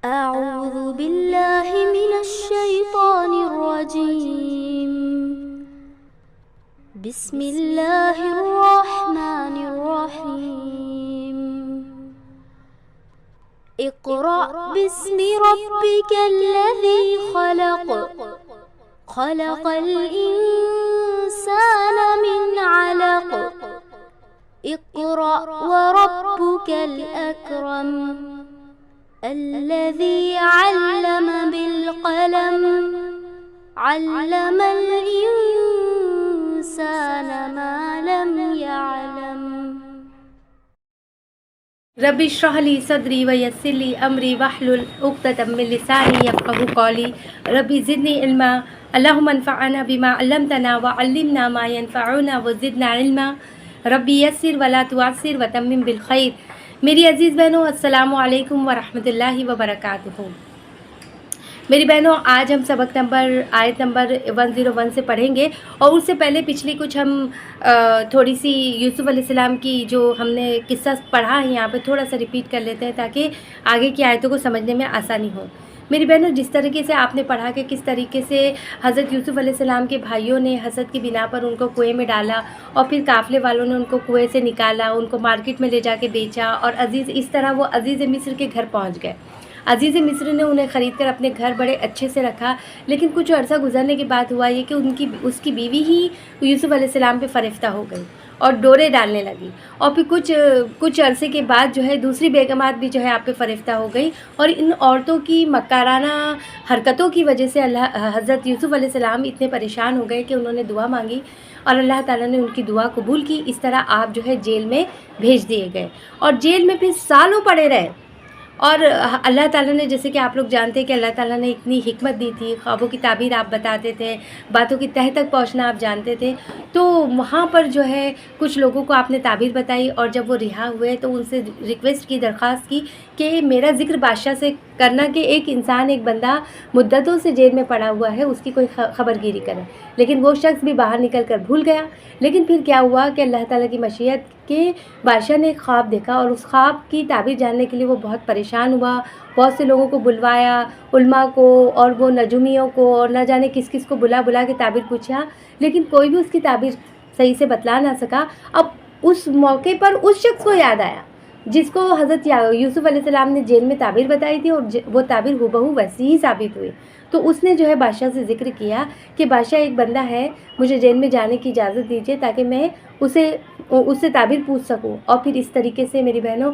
أعوذ بالله من الشيطان الرجيم. بسم الله الرحمن الرحيم. اقرأ باسم ربك الذي خلق. خلق الإنسان من علق. اقرأ وربك الأكرم. الذي علم بالقلم. علم الإنسان ما لم يعلم. رب اشرح لي صدري ويسر لي امري واحلل عقدة من لساني يفقهوا قولي. رب زدني علما. اللهم انفعنا بما علمتنا وعلمنا ما ينفعنا وزدنا علما. ربی یسر ولا تعسر وتمم بالخیر. میری عزیز بہنوں، السلام علیکم ورحمۃ اللہ وبرکاتہ. میری بہنوں، آج ہم سبق آیت نمبر 101 سے پڑھیں گے، اور اس سے پہلے پچھلی کچھ ہم تھوڑی سی یوسف علیہ السلام کی جو ہم نے قصہ پڑھا ہے یہاں پہ تھوڑا سا ریپیٹ کر لیتے ہیں تاکہ آگے کی آیتوں کو سمجھنے میں آسانی ہو. میری بہنوں، جس طریقے سے آپ نے پڑھا کہ کس طریقے سے حضرت یوسف علیہ السلام کے بھائیوں نے حسد کی بنا پر ان کو کنویں میں ڈالا، اور پھر قافلے والوں نے ان کو کنویں سے نکالا، ان کو مارکیٹ میں لے جا کے بیچا، اور اس طرح وہ عزیز مصر کے گھر پہنچ گئے. عزیز مصر نے انہیں خرید کر اپنے گھر بڑے اچھے سے رکھا، لیکن کچھ عرصہ گزرنے کے بعد ہوا یہ کہ اس کی بیوی ہی یوسف علیہ السلام پہ فرفتہ ہو گئی اور ڈورے ڈالنے لگی، اور پھر کچھ عرصے کے بعد جو ہے دوسری بیگمات بھی جو ہے آپ پہ فرفتہ ہو گئی. اور ان عورتوں کی مکارانہ حرکتوں کی وجہ سے حضرت یوسف علیہ السلام اتنے پریشان ہو گئے کہ انہوں نے دعا مانگی، اور اللہ تعالیٰ نے ان کی دعا قبول کی. اس طرح آپ جو ہے جیل میں بھیج دیے گئے، اور جیل میں پھر سالوں پڑے رہے. اور اللہ تعالیٰ نے، جیسے کہ آپ لوگ جانتے ہیں کہ اللہ تعالیٰ نے اتنی حکمت دی تھی، خوابوں کی تعبیر آپ بتاتے تھے، باتوں کی تہ تک پہنچنا آپ جانتے تھے. تو وہاں پر جو ہے کچھ لوگوں کو آپ نے تعبیر بتائی، اور جب وہ رہا ہوئے تو ان سے ریکویسٹ کی، درخواست کی کہ میرا ذکر بادشاہ سے کرنا کہ ایک انسان، ایک بندہ مدتوں سے جیل میں پڑا ہوا ہے، اس کی کوئی خبر گیری کرے. لیکن وہ شخص بھی باہر نکل کر بھول گیا. لیکن پھر کیا ہوا کہ اللہ تعالیٰ کی مشیت کہ بادشاہ نے ایک خواب دیکھا، اور اس خواب کی تعبیر جاننے کے لیے وہ بہت پریشان ہوا. بہت سے لوگوں کو بلوایا، علماء کو اور وہ نجومیوں کو، اور نہ جانے کس کس کو بلا کے تعبیر پوچھا، لیکن کوئی بھی اس کی تعبیر صحیح سے بتلا نہ سکا. اب اس موقع پر اس شخص کو یاد آیا جس کو حضرت یوسف علیہ السلام نے جیل میں تعبیر بتائی تھی، اور وہ تعبیر ہو ویسی ہی ثابت ہوئی. تو اس نے جو ہے بادشاہ سے ذکر کیا کہ بادشاہ، ایک بندہ ہے، مجھے جیل میں جانے کی اجازت دیجیے تاکہ میں اس سے تعبیر پوچھ سکوں. اور پھر اس طریقے سے میری بہنوں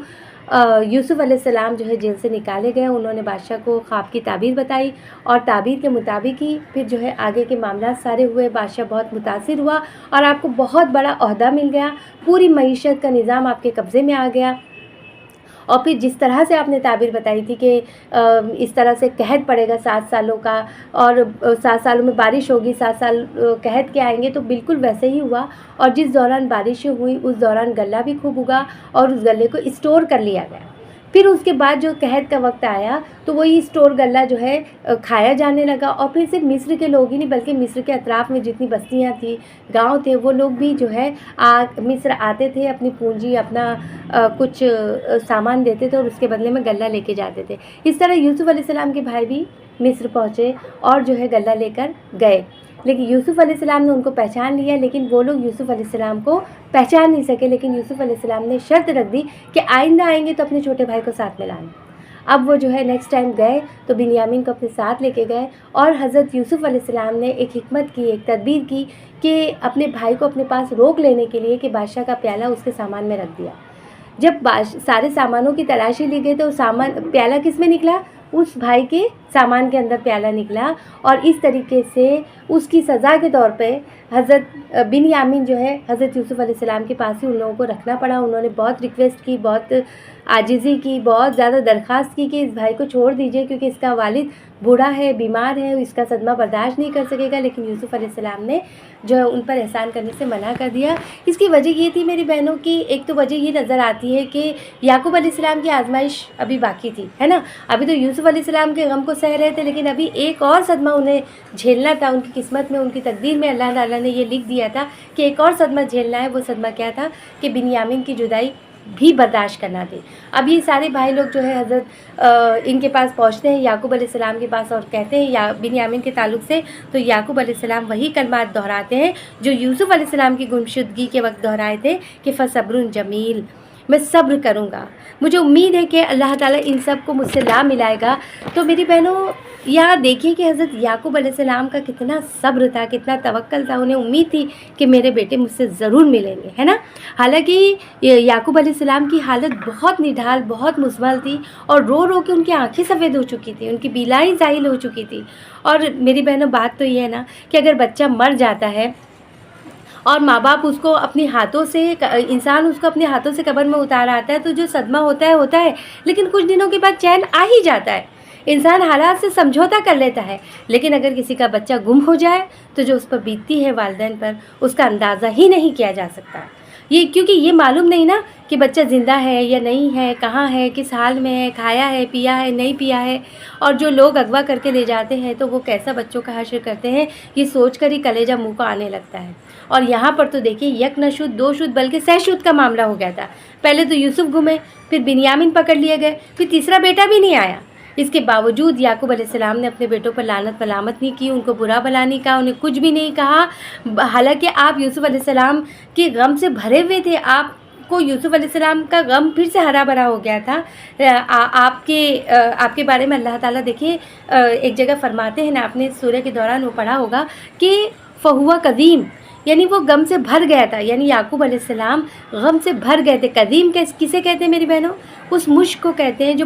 یوسف علیہ السلام جو ہے جیل سے نکالے گئے. انہوں نے بادشاہ کو خواب کی تعبیر بتائی، اور تعبیر کے مطابق ہی پھر جو ہے آگے کے معاملات سارے ہوئے. بادشاہ بہت متاثر ہوا، اور آپ کو بہت بڑا عہدہ مل گیا، پوری معیشت کا نظام آپ کے قبضے میں آ گیا. اور پھر جس طرح سے آپ نے تعبیر بتائی تھی کہ اس طرح سے قحط پڑے گا 7 سالوں کا، اور 7 سالوں میں بارش ہوگی، 7 سال قحط کے آئیں گے، تو بالکل ویسے ہی ہوا. اور جس دوران بارشیں ہوئی اس دوران غلہ بھی خوب اگا، اور اس غلے کو اسٹور کر لیا گیا. پھر اس کے بعد جو قحط کا وقت آیا تو وہی اسٹور غلہ جو ہے کھایا جانے لگا. اور پھر صرف مصر کے لوگ ہی نہیں بلکہ مصر کے اطراف میں جتنی بستیاں تھیں، گاؤں تھے، وہ لوگ بھی جو ہے مصر آتے تھے، اپنی پونجی، اپنا کچھ سامان دیتے تھے، اور اس کے بدلے میں غلہ لے کے جاتے تھے. اس طرح یوسف علیہ السلام کے بھائی بھی مصر پہنچے اور جو ہے غلہ لے کر گئے. لیکن یوسف علیہ السلام نے ان کو پہچان لیا، لیکن وہ لوگ یوسف علیہ السلام کو پہچان نہیں سکے. لیکن یوسف علیہ السلام نے شرط رکھ دی کہ آئندہ آئیں گے تو اپنے چھوٹے بھائی کو ساتھ میں لانا. اب وہ جو ہے نیکسٹ ٹائم گئے تو بنیامین کو اپنے ساتھ لے کے گئے، اور حضرت یوسف علیہ السلام نے ایک حکمت کی، ایک تدبیر کی کہ اپنے بھائی کو اپنے پاس روک لینے کے لیے کہ بادشاہ کا پیالہ اس کے سامان میں رکھ دیا. جب سارے سامانوں کی تلاشی لی گئی تو پیالہ کس میں نکلا؟ اس بھائی کے سامان کے اندر پیالہ نکلا. اور اس طریقے سے اس کی سزا کے طور پہ حضرت بنیامین جو ہے حضرت یوسف علیہ السلام کے پاس ہی ان لوگوں کو رکھنا پڑا. انہوں نے بہت ریکویسٹ کی، بہت عاجزی کی، بہت زیادہ درخواست کی کہ اس بھائی کو چھوڑ دیجئے کیونکہ اس کا والد بوڑھا ہے، بیمار ہے، اس کا صدمہ برداشت نہیں کر سکے گا. لیکن یوسف علیہ السلام نے جو ہے ان پر احسان کرنے سے منع کر دیا. اس کی وجہ یہ تھی میری بہنوں کی، ایک تو وجہ یہ نظر آتی ہے کہ یعقوب علیہ السلام کی آزمائش ابھی باقی تھی، ہے نا. ابھی تو یوسف علیہ السلام کے غم کو سہ رہے تھے، لیکن ابھی ایک اور صدمہ انہیں جھیلنا تھا. ان کی قسمت میں، ان کی تقدیر میں اللہ تعالیٰ نے یہ لکھ دیا تھا کہ ایک اور صدمہ جھیلنا ہے. وہ صدمہ کیا تھا کہ بنیامین کی جدائی بھی برداشت کرنا دے۔ اب یہ سارے بھائی لوگ جو ہے حضرت ان کے پاس پہنچتے ہیں یعقوب علیہ السلام کے پاس اور کہتے ہیں یا بنیامین کے تعلق سے، تو یعقوب علیہ السلام وہی کلمات دہراتے ہیں جو یوسف علیہ السلام کی گمشدگی کے وقت دہرائے تھے کہ فصبر جمیل، میں صبر کروں گا، مجھے امید ہے کہ اللہ تعالیٰ ان سب کو مجھ سے لا ملائے گا۔ تو میری بہنوں یہاں دیکھیے کہ حضرت یعقوب علیہ السلام کا کتنا صبر تھا، کتنا توکل تھا، انہیں امید تھی کہ میرے بیٹے مجھ سے ضرور ملیں گے، ہے نا۔ حالانکہ یعقوب علیہ السلام کی حالت بہت نڈھال، بہت مزمل تھی، اور رو رو کے ان کی آنکھیں سفید ہو چکی تھی، ان کی بینائی زائل ہو چکی تھی۔ اور میری بہنوں بات تو یہ ہے نا کہ اگر بچہ مر جاتا ہے اور ماں باپ اس کو اپنے ہاتھوں سے، انسان اس کو اپنے ہاتھوں سے قبر میں اتار آتا ہے تو جو صدمہ ہوتا ہے، لیکن کچھ دنوں کے بعد چین آ ہی جاتا ہے، انسان حالات سے سمجھوتا کر لیتا ہے۔ لیکن اگر کسی کا بچہ گم ہو جائے تو جو اس پر بیتتی ہے والدین پر، اس کا اندازہ ہی نہیں کیا جا سکتا۔ یہ کیونکہ یہ معلوم نہیں نا کہ بچہ زندہ ہے یا نہیں ہے، کہاں ہے، کس حال میں ہے، کھایا ہے، پیا ہے، نہیں پیا ہے، اور جو لوگ اغوا کر کے لے جاتے ہیں تو وہ کیسا بچوں کا حشر کرتے ہیں، یہ سوچ کر ہی کلیجہ منہ کو آنے لگتا ہے۔ اور یہاں پر تو دیکھیے یک نہ شد، دو شد، بلکہ سہ شد کا معاملہ ہو گیا تھا۔ پہلے تو یوسف گھومے، پھر بنیامین پکڑ لیے گئے، پھر تیسرا بیٹا بھی نہیں آیا۔ اس کے باوجود یعقوب علیہ السلام نے اپنے بیٹوں پر لعنت ملامت نہیں کی، ان کو برا بھلا نہیں کہا، انہیں کچھ بھی نہیں کہا۔ حالانکہ آپ یوسف علیہ السلام کے غم سے بھرے ہوئے تھے، آپ کو یوسف علیہ السلام کا غم پھر سے ہرا بھرا ہو گیا تھا۔ آپ کے بارے میں اللہ تعالیٰ دیکھیے ایک جگہ فرماتے ہیں نا، آپ نے سورہ کے دوران وہ پڑھا ہوگا کہ فہو قدیم، یعنی وہ غم سے بھر گیا تھا، یعنی یعقوب علیہ السلام غم سے بھر گئے تھے۔ قدیم کسے کہتے ہیں میری بہنوں؟ اس مشک کو کہتے ہیں جو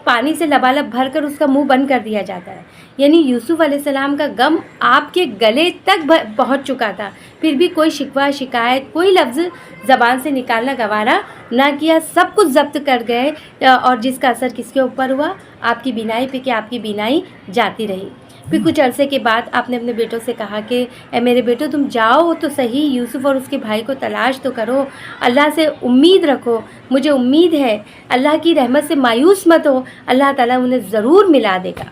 پانی سے لبالب بھر کر اس کا منہ بند کر دیا جاتا ہے۔ یعنی یوسف علیہ السلام کا غم آپ کے گلے تک پہنچ چکا تھا، پھر بھی کوئی شکوہ، شکایت، کوئی لفظ زبان سے نکالنا گوارا نہ کیا، سب کچھ ضبط کر گئے، اور جس کا اثر کس کے اوپر ہوا؟ آپ کی بینائی پہ، کہ آپ کی بینائی جاتی رہی۔ پھر کچھ عرصے کے بعد آپ نے اپنے بیٹوں سے کہا کہ اے میرے بیٹوں، تم جاؤ تو صحیح، یوسف اور اس کے بھائی کو تلاش تو کرو، اللہ سے امید رکھو، مجھے امید ہے، اللہ کی رحمت سے مایوس مت ہو، اللہ تعالیٰ انہیں ضرور ملا دے گا۔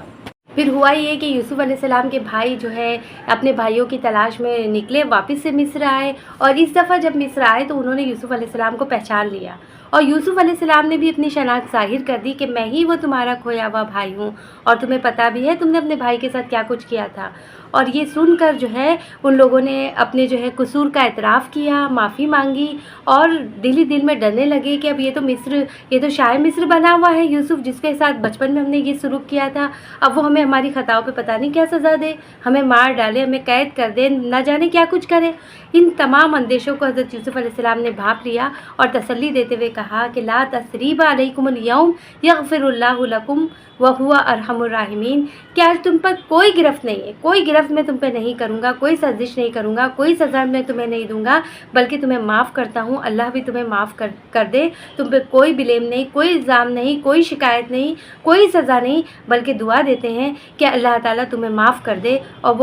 پھر ہوا یہ کہ یوسف علیہ السلام کے بھائی جو ہے اپنے بھائیوں کی تلاش میں نکلے، واپس سے مصر آئے، اور اس دفعہ جب مصر آئے تو انہوں نے یوسف علیہ السلام کو پہچان لیا، اور یوسف علیہ السلام نے بھی اپنی شناخت ظاہر کر دی کہ میں ہی وہ تمہارا کھویا ہوا بھائی ہوں، اور تمہیں پتہ بھی ہے تم نے اپنے بھائی کے ساتھ کیا کچھ کیا تھا۔ اور یہ سن کر جو ہے ان لوگوں نے اپنے جو ہے قصور کا اعتراف کیا، معافی مانگی، اور دل ہی دل میں ڈرنے لگے کہ اب یہ تو شاہ مصر بنا ہوا ہے یوسف، جس کے ساتھ بچپن میں ہم نے یہ سلوک کیا تھا، اب وہ ہمیں ہماری خطاؤں پہ پتہ نہیں کیا سزا دے، ہمیں مار ڈالے، ہمیں قید کر دے، نہ جانے کیا کچھ کرے۔ ان تمام اندیشوں کو حضرت یوسف علیہ السلام نے بھانپ لیا اور تسلی دیتے ہوئے کہا کہ لا تثریب علیکم اليوم یغفر اللہ لکم وہو ارحم الراحمین، کہ آج تم پر کوئی گرفت نہیں ہے، کوئی گرفت میں تم پہ نہیں کروں گا، کوئی سازش نہیں کروں گا، کوئی سزا میں تمہیں نہیں دوں گا، بلکہ تمہیں معاف کرتا ہوں، اللہ بھی تمہیں معاف کر دے، تم پہ کوئی بلیم نہیں، کوئی الزام نہیں، کوئی شکایت نہیں، کوئی سزا نہیں، بلکہ دعا دیتے ہیں کہ اللہ تعالیٰ تمہیں معاف کر دے، اور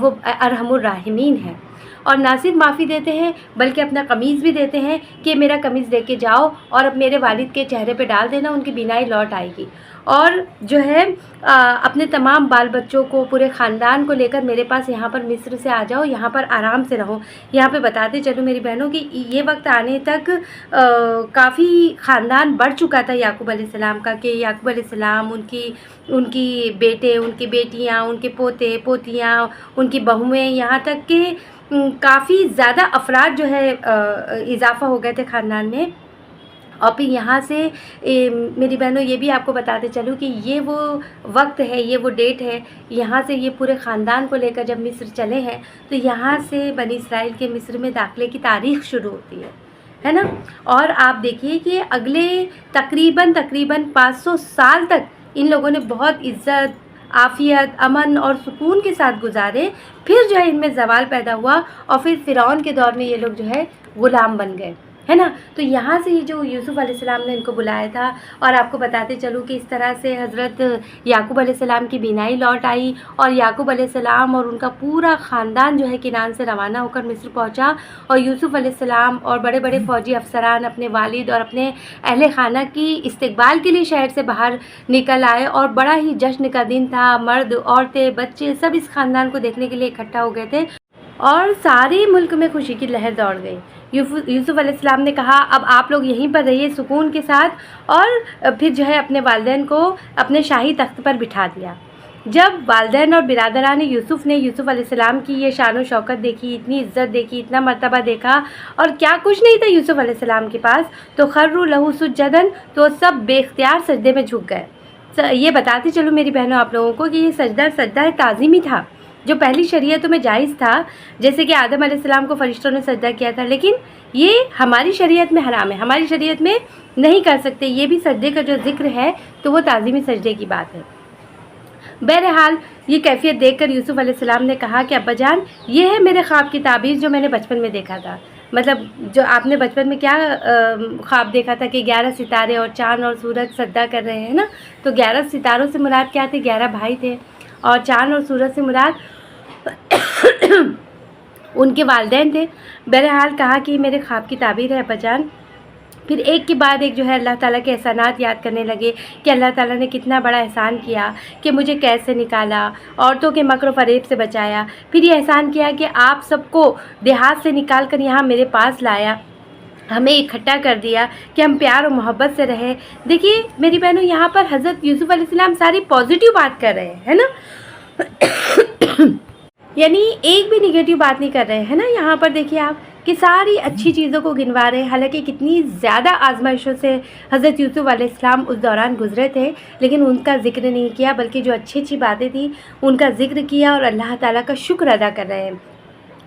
وہ ارحم الراحمین ہے۔ اور نہ صرف معافی دیتے ہیں بلکہ اپنا قمیض بھی دیتے ہیں کہ میرا قمیض لے کے جاؤ اور اب میرے والد کے چہرے پہ ڈال دینا، ان کی بینائی لوٹ آئے گی، اور جو ہے اپنے تمام بال بچوں کو، پورے خاندان کو لے کر میرے پاس یہاں پر مصر سے آ جاؤ، یہاں پر آرام سے رہو۔ یہاں پہ بتاتے چلو میری بہنوں کہ یہ وقت آنے تک کافی خاندان بڑھ چکا تھا یعقوب علیہ السلام کا، کہ یعقوب علیہ السلام، ان کی بیٹے، ان کی بیٹیاں، ان کے پوتے پوتیاں، ان کی بہویں، یہاں تک کہ کافی زیادہ افراد جو ہے اضافہ ہو گئے تھے خاندان میں۔ اور پھر یہاں سے میری بہنوں یہ بھی آپ کو بتاتے چلوں کہ یہ وہ وقت ہے، یہ وہ ڈیٹ ہے، یہاں سے یہ پورے خاندان کو لے کر جب مصر چلے ہیں تو یہاں سے بنی اسرائیل کے مصر میں داخلے کی تاریخ شروع ہوتی ہے نا۔ اور آپ دیکھیے کہ اگلے تقریباً 500 سال تک ان لوگوں نے بہت عزت، عافیت، امن اور سکون کے ساتھ گزارے، پھر جو ہے ان میں زوال پیدا ہوا، اور پھر فرعون کے دور میں یہ لوگ جو ہے غلام بن گئے، ہے نا۔ تو یہاں سے یہ جو یوسف علیہ السلام نے ان کو بلایا تھا، اور آپ کو بتاتے چلوں کہ اس طرح سے حضرت یعقوب علیہ السلام کی بینائی لوٹ آئی، اور یعقوب علیہ السلام اور ان کا پورا خاندان جو ہے کنعان سے روانہ ہو کر مصر پہنچا، اور یوسف علیہ السلام اور بڑے بڑے فوجی افسران اپنے والد اور اپنے اہل خانہ کی استقبال کے لیے شہر سے باہر نکل آئے، اور بڑا ہی جشن کا دن تھا، مرد، عورتیں، بچے سب اس خاندان کو دیکھنے کے لیے اکٹھا ہو گئے تھے۔ اور سارے ملک میں خوشی کی لہر دوڑ گئی۔ یوسف علیہ السلام نے کہا اب آپ لوگ یہیں پر رہیے سکون کے ساتھ، اور پھر جو ہے اپنے والدین کو اپنے شاہی تخت پر بٹھا دیا۔ جب والدین اور برادران یوسف نے یوسف علیہ السلام کی یہ شان و شوکت دیکھی، اتنی عزت دیکھی، اتنا مرتبہ دیکھا، اور کیا کچھ نہیں تھا یوسف علیہ السلام کے پاس، تو خروا لہ سجداً، تو سب بے اختیار سجدے میں جھک گئے۔ یہ بتاتے چلو میری بہنوں آپ لوگوں کو کہ یہ سجدہ تعظیمی تھا، جو پہلی شریعتوں میں جائز تھا، جیسے کہ آدم علیہ السلام کو فرشتوں نے سجدہ کیا تھا، لیکن یہ ہماری شریعت میں حرام ہے، ہماری شریعت میں نہیں کر سکتے۔ یہ بھی سجدے کا جو ذکر ہے تو وہ تعظیمی سجدے کی بات ہے۔ بہرحال یہ کیفیت دیکھ کر یوسف علیہ السلام نے کہا کہ ابا جان یہ ہے میرے خواب کی تعبیر جو میں نے بچپن میں دیکھا تھا۔ مطلب جو آپ نے بچپن میں کیا خواب دیکھا تھا کہ 11 ستارے اور چاند اور سورج سجدہ کر رہے ہیں نا، تو 11 ستاروں سے مراد کیا تھے؟ 11 بھائی تھے، اور چاند اور سورج سے مراد ان کے والدین تھے۔ بہرحال کہا کہ میرے خواب کی تعبیر ہے ابا جان۔ پھر ایک کے بعد ایک جو ہے اللہ تعالیٰ کے احسانات یاد کرنے لگے کہ اللہ تعالیٰ نے کتنا بڑا احسان کیا کہ مجھے قید سے نکالا، عورتوں کے مکر و فریب سے بچایا، پھر یہ احسان کیا کہ آپ سب کو دیہات سے نکال کر یہاں میرے پاس لایا، ہمیں اکٹھا کر دیا کہ ہم پیار اور محبت سے رہیں۔ دیکھیے میری بہنوں یہاں پر حضرت یوسف علیہ السلام ساری پازیٹیو بات کر رہے ہیں نا، یعنی ایک بھی نگیٹیو بات نہیں کر رہے ہیں نا۔ یہاں پر دیکھیے آپ کہ ساری اچھی چیزوں کو گنوا رہے ہیں، حالانکہ کتنی زیادہ آزمائشوں سے حضرت یوسف علیہ السلام اس دوران گزرے تھے، لیکن ان کا ذکر نہیں کیا، بلکہ جو اچھی اچھی باتیں تھیں ان کا ذکر کیا اور اللہ تعالیٰ کا شکر ادا کر رہے ہیں،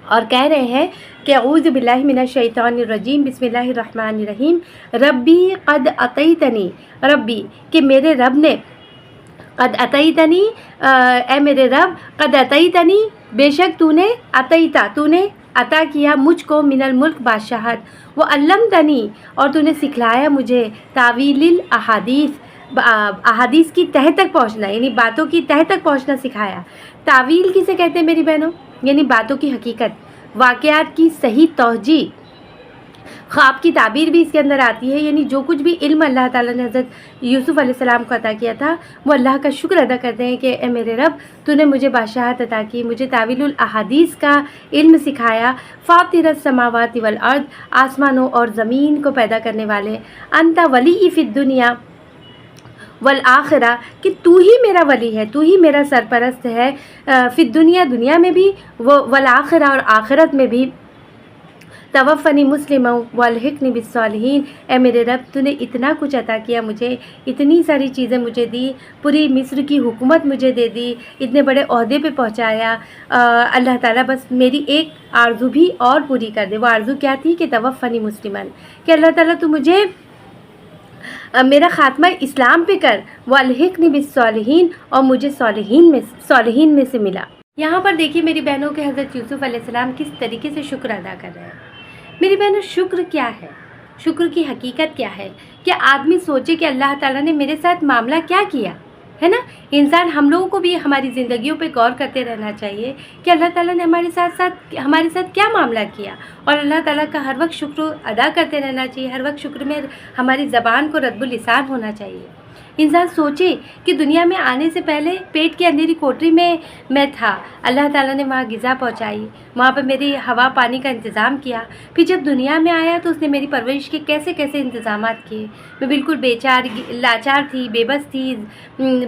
اور کہہ رہے ہیں کہ اعوذ باللہ من الشیطان الرجیم، بسم اللہ الرحمن الرحیم، ربی قد اتیتنی، ربی کہ میرے رب نے، قد اتیتنی اے میرے رب، قد اتیتنی بے شک تو نے، اتیتا تو نے عطا کیا مجھ کو، من الملک بادشاہت، وعلمتنی اور تو نے سکھلایا مجھے، تاویل الاحادیث احادیث کی تہہ تک پہنچنا، یعنی باتوں کی تہہ تک پہنچنا سکھایا۔ تاویل کسے کہتے ہیں میری بہنوں؟ یعنی باتوں کی حقیقت، واقعات کی صحیح توجیہ، خواب کی تعبیر بھی اس کے اندر آتی ہے، یعنی جو کچھ بھی علم اللہ تعالیٰ نے حضرت یوسف علیہ السلام کو عطا کیا تھا وہ اللہ کا شکر ادا کرتے ہیں کہ اے میرے رب تو نے مجھے بادشاہت عطا کی، مجھے تاویل الاحادیث کا علم سکھایا، فاطر السماوات والارض آسمانوں اور زمین کو پیدا کرنے والے، انت ولی فی الدنیا والآخرہ کہ تو ہی میرا ولی ہے، تو ہی میرا سرپرست ہے، فی الدنیا دنیا میں بھی، والآخرہ اور آخرت میں بھی، توفنی مسلم والحقنی بالصالحین، اے میرے رب تو نے اتنا کچھ عطا کیا مجھے، اتنی ساری چیزیں مجھے دی، پوری مصر کی حکومت مجھے دے دی، اتنے بڑے عہدے پہ پہنچایا، اللہ تعالیٰ بس میری ایک آرزو بھی اور پوری کر دے۔ وہ آرزو کیا تھی کہ توفنی مسلمن، کہ اللہ تعالیٰ تو مجھے میرا خاتمہ اسلام پہ کر، والحقنی بالصالحین اور مجھے صالحین میں سے ملا۔ یہاں پر دیکھیے میری بہنوں کے حضرت یوسف علیہ السلام کس طریقے سے شکر ادا کر رہے ہیں۔ میری بہنوں شکر کیا ہے؟ شکر کی حقیقت کیا ہے؟ کہ آدمی سوچے کہ اللہ تعالیٰ نے میرے ساتھ معاملہ کیا کیا ہے نا۔ انسان ہم لوگوں کو بھی ہماری زندگیوں پہ غور کرتے رہنا چاہیے کہ اللہ تعالیٰ نے ہمارے ساتھ کیا معاملہ کیا، اور اللہ تعالیٰ کا ہر وقت شکر ادا کرتے رہنا چاہیے، ہر وقت شکر میں ہماری زبان کو رطب اللسان ہونا چاہیے۔ انسان سوچے کہ دنیا میں آنے سے پہلے پیٹ کی اندھیری کوٹری میں تھا، اللہ تعالیٰ نے وہاں غذا پہنچائی، وہاں پہ میری ہوا پانی کا انتظام کیا، پھر جب دنیا میں آیا تو اس نے میری پرورش کے کیسے کیسے انتظامات کیے۔ میں بالکل لاچار تھی، بے بس تھی،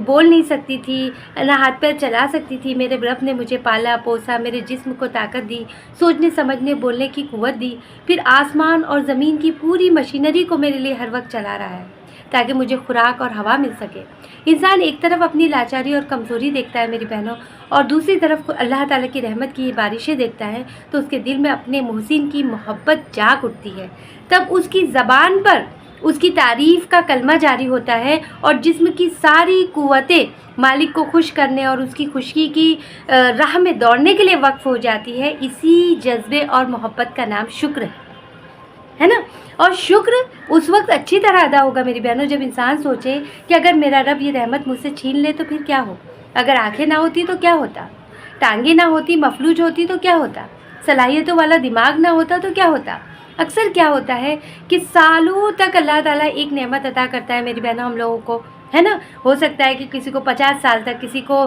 بول نہیں سکتی تھی، نہ ہاتھ پیر چلا سکتی تھی، میرے رب نے مجھے پالا پوسا، میرے جسم کو طاقت دی، سوچنے سمجھنے بولنے کی قوت دی، پھر آسمان اور زمین کی پوری مشینری کو میرے لیے ہر وقت چلا رہا ہے تاکہ مجھے خوراک اور ہوا مل سکے۔ انسان ایک طرف اپنی لاچاری اور کمزوری دیکھتا ہے میری بہنوں، اور دوسری طرف اللہ تعالیٰ کی رحمت کی بارشیں دیکھتا ہے، تو اس کے دل میں اپنے محسن کی محبت جاگ اٹھتی ہے، تب اس کی زبان پر اس کی تعریف کا کلمہ جاری ہوتا ہے، اور جسم کی ساری قوتیں مالک کو خوش کرنے اور اس کی خوشی کی راہ میں دوڑنے کے لیے وقف ہو جاتی ہے۔ اسی جذبے اور محبت کا نام شکر ہے نا۔ اور شکر اس وقت اچھی طرح ادا ہوگا میری بہنوں جب انسان سوچے کہ اگر میرا رب یہ رحمت مجھ سے چھین لے تو پھر کیا ہو، اگر آنکھیں نہ ہوتی تو کیا ہوتا، ٹانگیں نہ ہوتی، مفلوج ہوتی تو کیا ہوتا، صلاحیتوں والا دماغ نہ ہوتا تو کیا ہوتا۔ اکثر کیا ہوتا ہے کہ سالوں تک اللہ تعالیٰ ایک نعمت عطا کرتا ہے میری بہنوں ہم لوگوں کو، ہے نا۔ ہو سکتا ہے کہ کسی کو 50 سال تک، کسی کو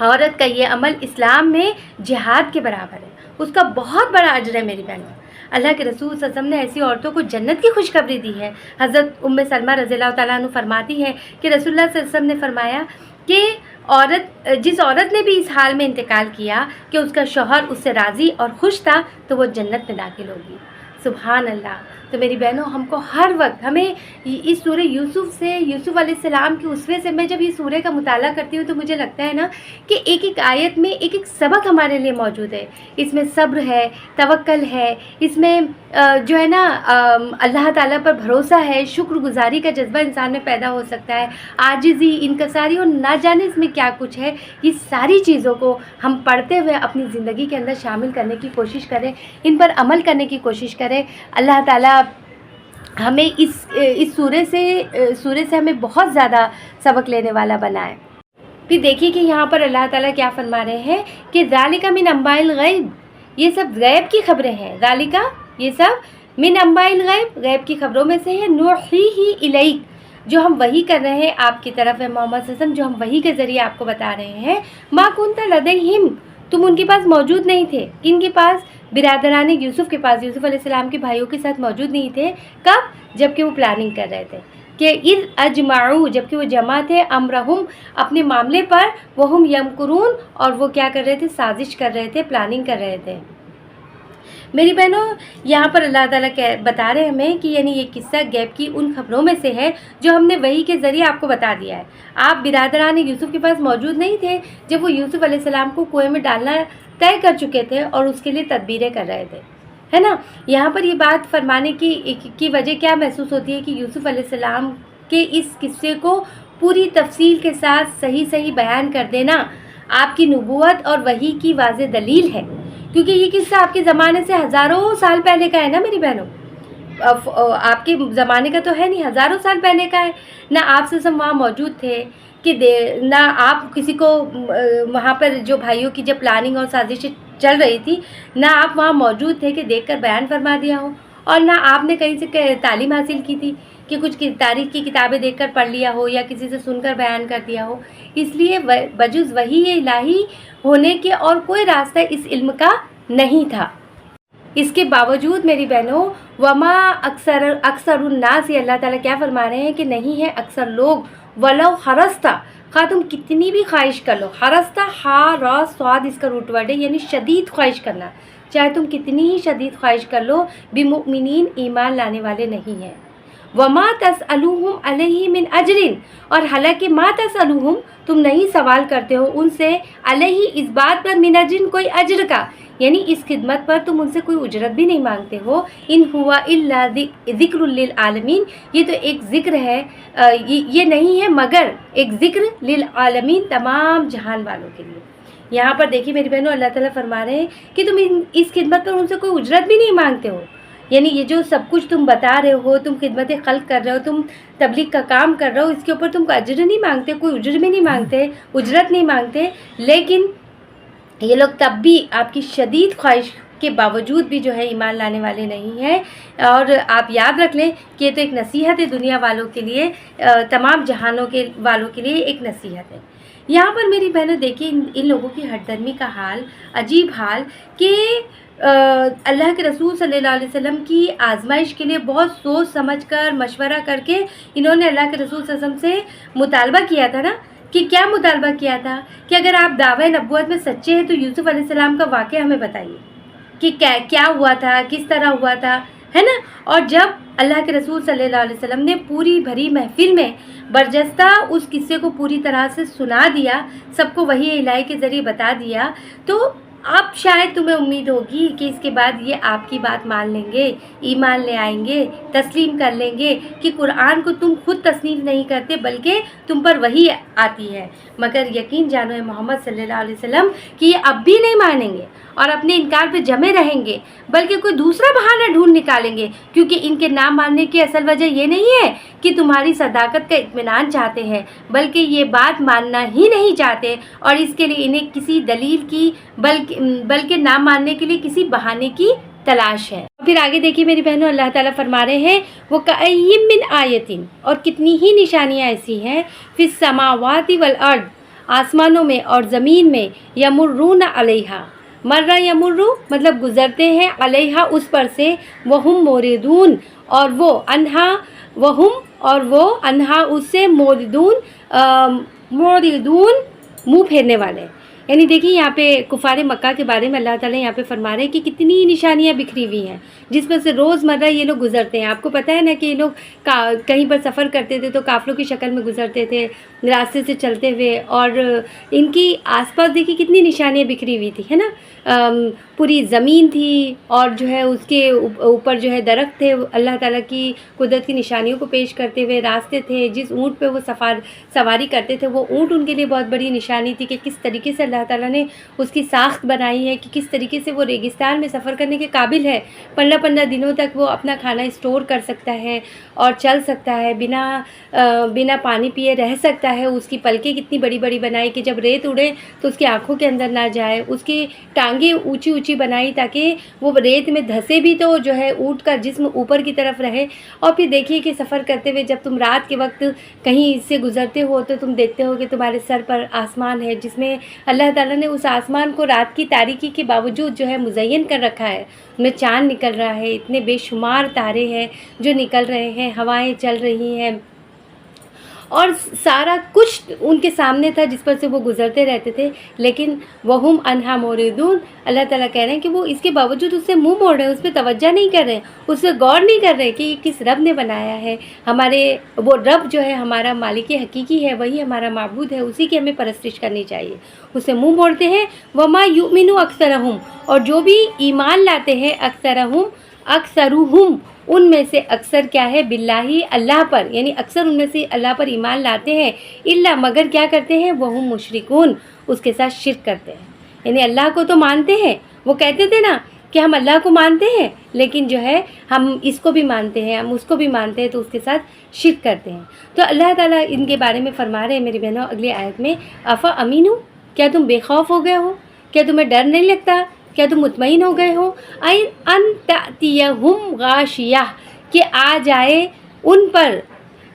عورت کا یہ عمل اسلام میں جہاد کے برابر ہے، اس کا بہت بڑا اجر ہے میری بہنوں۔ اللہ کے رسول صلی اللہ علیہ وسلم نے ایسی عورتوں کو جنت کی خوشخبری دی ہے۔ حضرت ام سلمہ رضی اللہ تعالیٰ عنہ فرماتی ہیں کہ رسول اللہ صلی اللہ علیہ وسلم نے فرمایا کہ جس عورت نے بھی اس حال میں انتقال کیا کہ اس کا شوہر اس سے راضی اور خوش تھا تو وہ جنت میں داخل ہوگی۔ سبحان اللہ۔ تو میری بہنوں، ہم کو ہر وقت ہمیں اس سورہ یوسف علیہ السلام کی اسوے سے میں جب یہ سورہ کا مطالعہ کرتی ہوں تو مجھے لگتا ہے نا کہ ایک ایک آیت میں ایک ایک سبق ہمارے لیے موجود ہے۔ اس میں صبر ہے، توکل ہے، اس میں جو ہے نا اللہ تعالیٰ پر بھروسہ ہے، شکر گزاری کا جذبہ انسان میں پیدا ہو سکتا ہے، عاجزی، انکساری اور نہ جانے اس میں کیا کچھ ہے۔ یہ ساری چیزوں کو ہم پڑھتے ہوئے اپنی زندگی کے اندر شامل کرنے کی کوشش کریں، ان پر عمل کرنے کی کوشش کریں۔ اللہ تعالیٰ ہمیں اس سورے سے ہمیں بہت زیادہ سبق لینے والا بنائے۔ پھر دیکھیے کہ یہاں پر اللہ تعالیٰ کیا فرما رہے ہیں کہ ذالک من انباء الغیب، یہ سب غیب کی خبریں ہیں۔ ذالک، یہ سب من انباء الغیب، غیب کی خبروں میں سے ہے، نوحیہ الیک، جو ہم وحی کر رہے ہیں آپ کی طرف ہے محمد صلی اللہ علیہ وسلم، جو ہم وحی کے ذریعے آپ کو بتا رہے ہیں۔ ما کنت لدیہم، تم ان کے پاس موجود نہیں تھے۔ کن کے پاس؟ برادران یوسف کے پاس، یوسف علیہ السلام کے بھائیوں کے ساتھ موجود نہیں تھے۔ کب؟ جب کہ وہ پلاننگ کر رہے تھے کہ اذ اجمعوا، جب کہ وہ جمع تھے، امرہم، اپنے معاملے پر، وہم یمکرون، اور وہ کیا کر رہے تھے؟ سازش کر رہے تھے، پلاننگ کر رہے تھے۔ میری بہنوں، یہاں پر اللہ تعالیٰ بتا رہے ہیں ہمیں کہ یعنی یہ قصہ غیب کی ان خبروں میں سے ہے جو ہم نے وحی کے ذریعے آپ کو بتا دیا ہے۔ آپ برادران یوسف کے پاس موجود نہیں تھے جب وہ یوسف علیہ السلام کو کنویں میں ڈالنا طے کر چکے تھے اور اس کے لیے تدبیریں کر رہے تھے، ہے نا۔ یہاں پر یہ بات فرمانے کی وجہ کیا محسوس ہوتی ہے کہ یوسف علیہ السلام کے اس قصے کو پوری تفصیل کے ساتھ صحیح بیان کر دینا آپ کی نبوت اور وحی کی واضح دلیل ہے، کیونکہ یہ قصہ آپ کے زمانے سے ہزاروں سال پہلے کا ہے نا میری بہنوں۔ آپ کے زمانے کا تو ہے نہیں، ہزاروں سال پہلے کا ہے۔ نہ آپ سے وہاں موجود تھے کہ نہ آپ کسی کو وہاں پر جو بھائیوں کی جب پلاننگ اور سازشیں چل رہی تھی، نہ آپ وہاں موجود تھے کہ دیکھ کر بیان فرما دیا ہو، اور نہ آپ نے کہیں سے تعلیم حاصل کی تھی کہ کچھ تاریخ کی کتابیں دیکھ کر پڑھ لیا ہو یا کسی سے سن کر بیان کر دیا ہو۔ اس لیے بجز وحی الہی ہونے کے اور کوئی راستہ اس علم کا نہیں تھا۔ اس کے باوجود میری بہنوں، وما اکثر الناس، اللہ تعالیٰ کیا فرما رہے ہیں کہ نہیں ہے اکثر لوگ، ولو حرستا، خواہ تم کتنی بھی خواہش کر لو، حرستا ہا را سواد اس کا روٹ ورڈ ہے، یعنی شدید خواہش کرنا، چاہے تم کتنی ہی شدید خواہش کر لو، بمؤمنین، ایمان لانے والے نہیں ہیں۔ وما تسألوہم علیہ من اجر، اور حالانکہ ما تسألوہم، تم نہیں سوال کرتے ہو ان سے، علیہ، اس بات پر، من اجر، کوئی اجر کا، یعنی اس خدمت پر تم ان سے کوئی اجرت بھی نہیں مانگتے ہو۔ ان ہوا الا ذکر للعالمین، یہ تو ایک ذکر ہے، یہ نہیں ہے مگر ایک ذکر للعالمین، تمام جہان والوں کے لیے۔ یہاں پر دیکھیے میری بہنوں، اللہ تعالیٰ فرما رہے ہیں کہ تم اس خدمت پر ان سے کوئی اجرت بھی نہیں مانگتے ہو، یعنی یہ جو سب کچھ تم بتا رہے ہو، تم خدمت خلق کر رہے ہو، تم تبلیغ کا کام کر رہے ہو، اس کے اوپر تم کو اجر نہیں مانگتے، کوئی اجر بھی نہیں مانگتے، اجرت نہیں مانگتے، لیکن یہ لوگ تب بھی آپ کی شدید خواہش کے باوجود بھی جو ہے ایمان لانے والے نہیں ہیں۔ اور آپ یاد رکھ لیں کہ یہ تو ایک نصیحت ہے دنیا والوں کے لیے، تمام جہانوں کے والوں کے لیے ایک نصیحت ہے۔ یہاں پر میری بہنوں دیکھیے ان لوگوں کی ہٹ درمی کا حال، عجیب حال، کہ اللہ کے رسول صلی اللہ علیہ وسلم کی آزمائش کے لیے بہت سوچ سمجھ کر مشورہ کر کے انہوں نے اللہ کے رسول صلی اللہ علیہ وسلم سے مطالبہ کیا تھا نا، کہ کیا مطالبہ کیا تھا کہ اگر آپ دعوی نبوت میں سچے ہیں تو یوسف علیہ السلام کا واقعہ ہمیں بتائیے کہ کیا ہوا تھا، کس طرح ہوا تھا، ہے نا۔ اور جب اللہ کے رسول صلی اللہ علیہ وسلم نے پوری بھری محفل میں برجستہ اس قصے کو پوری طرح سے سنا دیا، سب کو وحی الہی کے ذریعے بتا دیا، تو اب شاید تمہیں امید ہوگی کہ اس کے بعد یہ آپ کی بات مان لیں گے، ایمان لے آئیں گے، تسلیم کر لیں گے کہ قرآن کو تم خود تصنیف نہیں کرتے بلکہ تم پر وحی آتی ہے۔ مگر یقین جانو ہے محمد صلی اللہ علیہ وسلم کہ یہ اب بھی نہیں مانیں گے اور اپنے انکار پہ جمے رہیں گے، بلکہ کوئی دوسرا بہانہ ڈھونڈ نکالیں گے، کیونکہ ان کے نہ ماننے کی اصل وجہ یہ نہیں ہے کہ تمہاری صداقت کا اطمینان چاہتے ہیں، بلکہ یہ بات ماننا ہی نہیں چاہتے، اور اس کے لیے انہیں کسی دلیل کی بلکہ نہ ماننے کے لیے کسی بہانے کی تلاش ہے۔ پھر آگے دیکھیے میری بہنوں، اللہ تعالیٰ فرما رہے ہیں وَكَأَيِّن مِّنْ آیَةٍ، اور کتنی ہی نشانیاں ایسی ہیں، فِي السَّمَاوَاتِ وَالْأَرْضِ، آسمانوں میں اور زمین میں، یمرون علیہا، مرہ یمرو مطلب گزرتے ہیں، علیہا اس پر سے، وہم موردون اور وہ انہا، وہم اور وہ انہا اس سے، موردون منہ پھیرنے والے. یعنی دیکھیے یہاں پہ کفار مکہ کے بارے میں اللہ تعالیٰ یہاں پہ فرما رہے ہیں کہ کتنی نشانیاں بکھری ہوئی ہیں جس پر سے روز مرہ یہ لوگ گزرتے ہیں. آپ کو پتہ ہے نا کہ یہ لوگ کہیں پر سفر کرتے تھے تو قافلوں کی شکل میں گزرتے تھے راستے سے چلتے ہوئے، اور ان کی آس پاس دیکھیے کتنی نشانیاں بکھری ہوئی تھی، ہے نا. پوری زمین تھی اور جو ہے اس کے اوپر جو ہے درخت تھے اللہ تعالیٰ کی قدرت کی نشانیوں کو پیش کرتے ہوئے، راستے تھے، جس اونٹ پہ وہ سواری کرتے تھے وہ اونٹ ان کے لیے بہت بڑی نشانی تھی کہ کس طریقے سے اللہ تعالیٰ نے اس کی ساخت بنائی ہے، کہ کس طریقے سے وہ ریگستان میں سفر کرنے کے قابل ہے. 15 دنوں تک وہ اپنا کھانا اسٹور کر سکتا ہے اور چل سکتا ہے، بنا پانی پیے رہ سکتا ہے. اس کی پلکیں کتنی بڑی بڑی بنائی کہ جب ریت اڑے تو اس کی آنکھوں کے اندر نہ جائے. اس کی ٹانگیں اونچی اونچی بنائی تاکہ وہ ریت میں دھسے بھی تو جو ہے اونٹ کا جسم اوپر کی طرف رہے. اور پھر دیکھیے کہ سفر کرتے ہوئے جب تم رات کے وقت کہیں سے گزرتے ہو تو تم دیکھتے ہو کہ تمہارے سر پر آسمان ہے، جس میں اللہ تعالیٰ نے اس آسمان کو رات کی تاریکی کے باوجود جو ہے مزین کر رکھا ہے. ان میں چاند نکل رہا ہے، اتنے بے شمار تارے ہیں جو نکل رہے ہیں، ہوائیں چل رہی ہیں، اور سارا کچھ ان کے سامنے تھا جس پر سے وہ گزرتے رہتے تھے. لیکن وہم انہا موردون، اللہ تعالیٰ کہہ رہے ہیں کہ وہ اس کے باوجود اس سے منہ موڑ رہے ہیں، اس پہ توجہ نہیں کر رہے ہیں، اس پہ غور نہیں کر رہے کہ یہ کس رب نے بنایا ہے. وہ رب جو ہے ہمارا مالک حقیقی ہے، وہی ہمارا معبود ہے، اسی کی ہمیں پرستش کرنی چاہیے. اسے منہ موڑتے ہیں. وما یؤمن اکثرہم، اور جو بھی ایمان لاتے ہیں، اکثرہم ان میں سے اکثر کیا ہے، باللہ اللہ پر، یعنی اکثر ان میں سے اللہ پر ایمان لاتے ہیں، الا مگر کیا کرتے ہیں، وہم مشرکون اس کے ساتھ شرک کرتے ہیں. یعنی اللہ کو تو مانتے ہیں، وہ کہتے تھے نا کہ ہم اللہ کو مانتے ہیں لیکن جو ہے ہم اس کو بھی مانتے ہیں، ہم اس کو بھی مانتے ہیں، تو اس کے ساتھ شرک کرتے ہیں. تو اللہ تعالیٰ ان کے بارے میں فرما رہے ہیں میری بہنوں اگلی آیت میں، افا امینو، کیا تم بے خوف ہو گئے ہو، کیا تمہیں ڈر نہیں لگتا، کیا تم مطمئن ہو گئے ہو، ان تأتیہم غاشیہ، کہ آ جائے ان پر،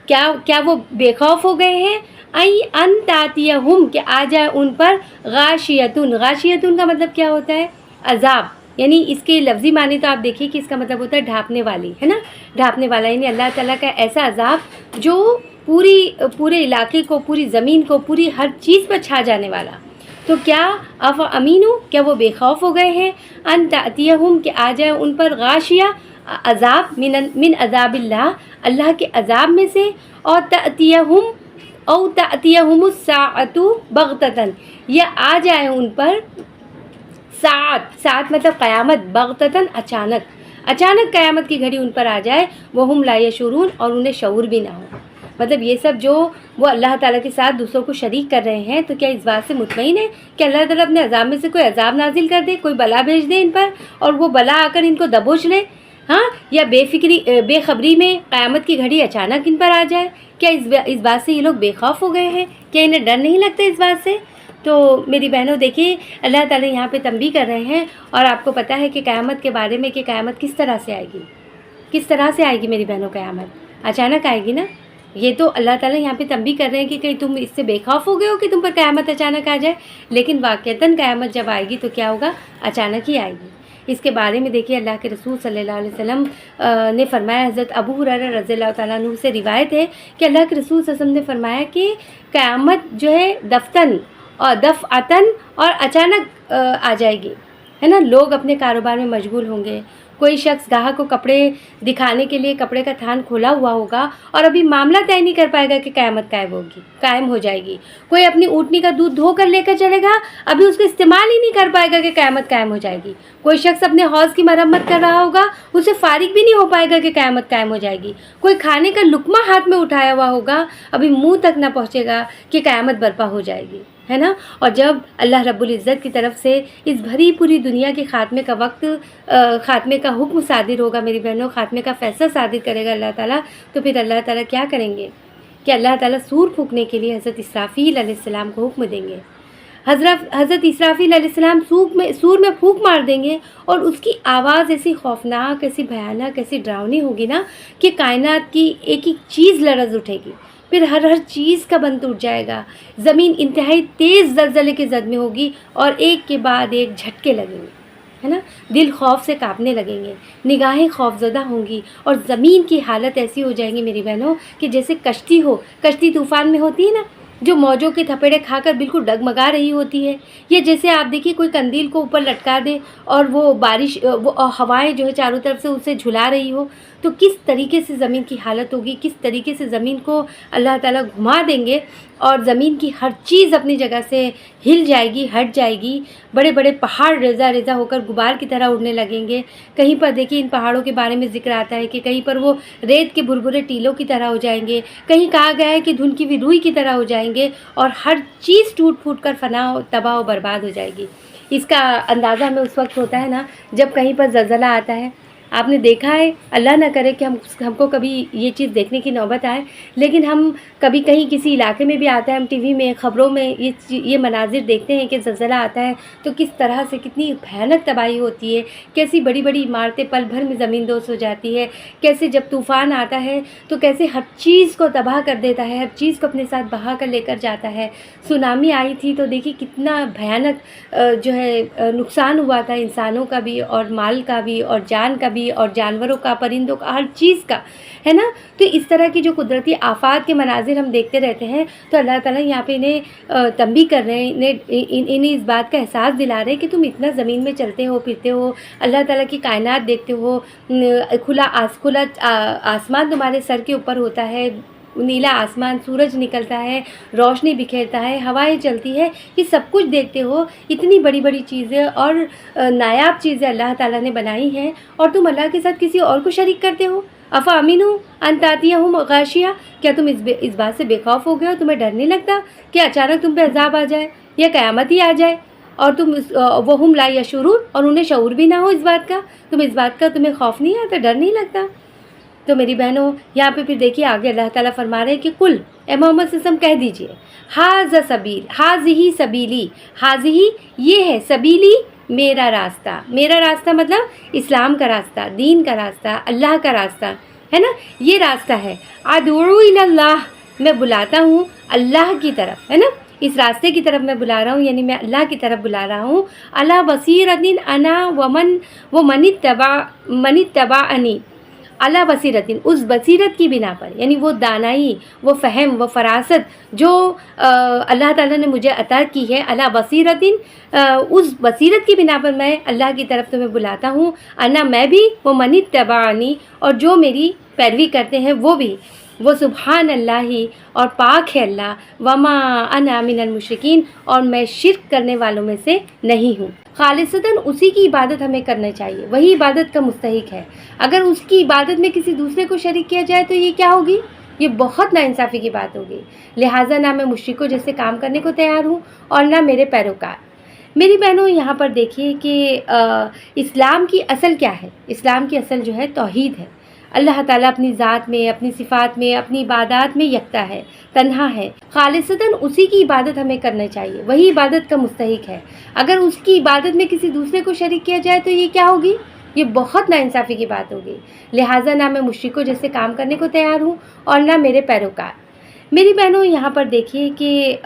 کیا وہ بے خوف ہو گئے ہیں، ان تأتیہم، کہ آ جائے ان پر، غاشیتن. غاشیتن کا مطلب کیا ہوتا ہے، عذاب. یعنی اس کے لفظی معنی تو آپ دیکھیے کہ اس کا مطلب ہوتا ہے ڈھانپنے والی، ہے نا، ڈھانپنے والا. یعنی اللہ تعالیٰ کا ایسا عذاب جو پورے علاقے کو، پوری زمین کو، پوری ہر چیز پر چھا جانے والا. تو کیا اف امینو، کیا وہ بے خوف ہو گئے ہیں، ان تأتیہم، کہ آ جائے ان پر، غاشیہ عذاب، من عذاب اللہ، اللہ کے عذاب میں سے، اور تأتیہم الساعۃ بغتۃ، یا آ جائے ان پر ساعت مطلب قیامت، بغتۃ اچانک قیامت کی گھڑی ان پر آ جائے، وہم لا یشعرون، اور انہیں شعور بھی نہ ہو. مطلب یہ سب جو وہ اللہ تعالیٰ کے ساتھ دوسروں کو شریک کر رہے ہیں، تو کیا اس بات سے مطمئن ہے کہ اللہ تعالیٰ اپنے عذاب میں سے کوئی عذاب نازل کر دے، کوئی بلا بھیج دے ان پر، اور وہ بلا آ کر ان کو دبوچ لے، ہاں، یا بے خبری میں قیامت کی گھڑی اچانک ان پر آ جائے. کیا اس بات سے یہ لوگ بے خوف ہو گئے ہیں، کیا انہیں ڈر نہیں لگتا اس بات سے؟ تو میری بہنوں دیکھیے اللہ تعالیٰ یہاں پہ تنبیہ کر رہے ہیں، اور آپ کو پتہ ہے کہ قیامت کے بارے میں کہ قیامت کس طرح سے آئے گی، کس طرح سے آئے گی میری بہنوں. قیامت اچانک آئے گی نا. یہ تو اللہ تعالیٰ یہاں پہ تنبیہ کر رہے ہیں کہ کہیں تم اس سے بے خوف ہو گئے ہو کہ تم پر قیامت اچانک آ جائے، لیکن واقعتاً قیامت جب آئے گی تو کیا ہوگا، اچانک ہی آئے گی. اس کے بارے میں دیکھیے اللہ کے رسول صلی اللہ علیہ وسلم نے فرمایا، حضرت ابو ہریرہ رضی اللہ تعالیٰ عنہ سے روایت ہے کہ اللہ کے رسول صلی اللہ علیہ وسلم نے فرمایا کہ قیامت جو ہے دفعتاً اور اچانک آ جائے گی، ہے نا. لوگ اپنے کاروبار میں مشغول ہوں گے، کوئی شخص گاہک کو کپڑے دکھانے کے لیے کپڑے کا تھان کھولا ہوا ہوگا اور ابھی معاملہ طے نہیں کر پائے گا کہ قیامت قائم ہو جائے گی. کوئی اپنی اونٹنی کا دودھ دھو کر لے کر چلے گا، ابھی اس کو استعمال ہی نہیں کر پائے گا کہ قیامت قائم ہو جائے گی. کوئی شخص اپنے حوض کی مرمت کر رہا ہوگا، اسے فارغ بھی نہیں ہو پائے گا کہ قیامت قائم ہو جائے گی. کوئی کھانے کا لقمہ ہاتھ میں اٹھایا ہوا ہوگا، ابھی منہ تک نہ پہنچے گا کہ قیامت برپا ہو جائے گی، ہے نا. اور جب اللہ رب العزت کی طرف سے اس بھری پوری دنیا کے خاتمے کا وقت، خاتمے کا حکم صادر ہوگا میری بہنوں، خاتمے کا فیصلہ صادر کرے گا اللہ تعالیٰ، تو پھر اللہ تعالیٰ کیا کریں گے کہ اللہ تعالیٰ سور پھونکنے کے لیے حضرت اسرافیل علیہ السلام کو حکم دیں گے. حضرت اسرافیل علیہ السلام سور میں پھونک مار دیں گے، اور اس کی آواز ایسی خوفناک، ایسی بھیانک، ایسی ڈراؤنی ہوگی نا کہ کائنات کی ایک ایک چیز لرز اٹھے گی. پھر ہر چیز کا بند ٹوٹ جائے گا، زمین انتہائی تیز زلزلے کے زد میں ہوگی اور ایک کے بعد ایک جھٹکے لگیں گے، ہے نا، دل خوف سے کانپنے لگیں گے، نگاہیں خوفزدہ ہوں گی، اور زمین کی حالت ایسی ہو جائیں گی میری بہنوں کہ جیسے کشتی طوفان میں ہوتی ہے نا، جو موجوں کے تھپیڑے کھا کر بالکل ڈگمگا رہی ہوتی ہے، یا جیسے آپ دیکھیے کوئی قندیل کو اوپر لٹکا دے اور وہ ہوائیں جو ہے چاروں طرف سے اسے جھلا رہی ہو، تو کس طریقے سے زمین کی حالت ہوگی، کس طریقے سے زمین کو اللہ تعالیٰ گھما دیں گے اور زمین کی ہر چیز اپنی جگہ سے ہل جائے گی، ہٹ جائے گی، بڑے بڑے پہاڑ ریزہ ریزہ ہو کر غبار کی طرح اڑنے لگیں گے۔ کہیں پر دیکھیے ان پہاڑوں کے بارے میں ذکر آتا ہے کہ کہیں پر وہ ریت کے بھربھرے ٹیلوں کی طرح ہو جائیں گے، کہیں کہا گیا ہے کہ دھن کی روئی کی طرح ہو جائیں گے، اور ہر چیز ٹوٹ پھوٹ کر فنا تباہ و برباد ہو جائے گی۔ اس کا اندازہ ہمیں اس وقت ہوتا ہے نا جب کہیں پر زلزلہ آتا ہے۔ آپ نے دیکھا ہے، اللہ نہ کرے کہ ہم کو کبھی یہ چیز دیکھنے کی نوبت آئے، لیکن ہم کبھی کہیں کسی علاقے میں بھی آتا ہے، ہم ٹی وی میں خبروں میں یہ مناظر دیکھتے ہیں کہ زلزلہ آتا ہے تو کس طرح سے کتنی بھیانک تباہی ہوتی ہے، کیسی بڑی بڑی عمارتیں پل بھر میں زمین دوز ہو جاتی ہے، کیسے جب طوفان آتا ہے تو کیسے ہر چیز کو تباہ کر دیتا ہے، ہر چیز کو اپنے ساتھ بہا کر لے کر جاتا ہے۔ سونامی آئی تھی تو دیکھیے کتنا بھیانک جو ہے نقصان ہوا تھا، انسانوں کا بھی اور مال کا بھی اور جان کا بھی اور جانوروں کا، پرندوں کا، ہر چیز کا، ہے نا۔ تو اس طرح کی جو قدرتی آفات کے مناظر ہم دیکھتے رہتے ہیں تو اللہ تعالیٰ یہاں پہ انہیں تنبیہ کر رہے ہیں، انہیں اس بات کا احساس دلا رہے ہیں کہ تم اتنا زمین میں چلتے ہو پھرتے ہو، اللہ تعالیٰ کی کائنات دیکھتے ہو، کھلا آسمان تمہارے سر کے اوپر ہوتا ہے، نیلا آسمان، سورج نکلتا ہے، روشنی بکھیرتا ہے، ہوائیں چلتی ہے، یہ سب کچھ دیکھتے ہو، اتنی بڑی بڑی چیزیں اور نایاب چیزیں اللہ تعالیٰ نے بنائی ہیں، اور تم اللہ کے ساتھ کسی اور کو شریک کرتے ہو۔ افامنوا ان تأتیہم غاشیہ، کیا تم اس بات سے بے خوف ہو گئے ہو، تمہیں ڈر نہیں لگتا کہ اچانک تم پہ عذاب آ جائے یا قیامت ہی آ جائے، اور تم وہم لا یشعرون، اور انہیں شعور بھی نہ ہو اس بات کا، تمہیں خوف نہیں آتا، ڈر نہیں لگتا۔ تو میری بہنوں یہاں پہ پھر دیکھیے آگے اللہ تعالیٰ فرما رہے ہیں کہ کل اے محمد صلی اللہ علیہ وسلم کہہ دیجئے، ھذا سبیل، ھذہ سبیلی، ھذہ یہ ہے، سبیلی میرا راستہ مطلب اسلام کا راستہ، دین کا راستہ، اللہ کا راستہ، ہے نا، یہ راستہ ہے۔ ادعو الی اللہ، میں بلاتا ہوں اللہ کی طرف، ہے نا، اس راستے کی طرف میں بلا رہا ہوں، یعنی میں اللہ کی طرف بلا رہا ہوں۔ علی بصیرۃ انا ومن اتبعنی، علی بصیرت، اس بصیرت کی بنا پر، یعنی وہ دانائی، وہ فہم، وہ فراست جو اللہ تعالیٰ نے مجھے عطا کی ہے، علی بصیرت، اس بصیرت کی بنا پر میں اللہ کی طرف تمہیں بلاتا ہوں، انا میں بھی، وہ من اتبعنی، اور جو میری پیروی کرتے ہیں وہ بھی، وہ سبحان اللہ ہی، اور پاک ہے اللہ، وما انا من المشرکین، اور میں شرک کرنے والوں میں سے نہیں ہوں۔ خالصتاً اسی کی عبادت ہمیں کرنا چاہیے، وہی عبادت کا مستحق ہے۔ اگر اس کی عبادت میں کسی دوسرے کو شریک کیا جائے تو یہ کیا ہوگی؟ یہ بہت ناانصافی کی بات ہوگی۔ لہٰذا نہ میں مشرکوں جیسے کام کرنے کو تیار ہوں اور نہ میرے پیروکار۔ میری بہنوں یہاں پر دیکھیے کہ اسلام کی اصل کیا ہے؟ اسلام کی اصل جو ہے توحید ہے۔ اللہ تعالیٰ اپنی ذات میں، اپنی صفات میں، اپنی عبادات میں یکتا ہے، تنہا ہے۔ خالصتاً اسی کی عبادت ہمیں کرنا چاہیے، وہی عبادت کا مستحق ہے۔ اگر اس کی عبادت میں کسی دوسرے کو شریک کیا جائے تو یہ کیا ہوگی؟ یہ بہت ناانصافی کی بات ہوگی۔ لہٰذا نہ میں مشرکوں جیسے کام کرنے کو تیار ہوں اور نہ میرے پیروکار۔ میری بہنوں یہاں پر دیکھیے کہ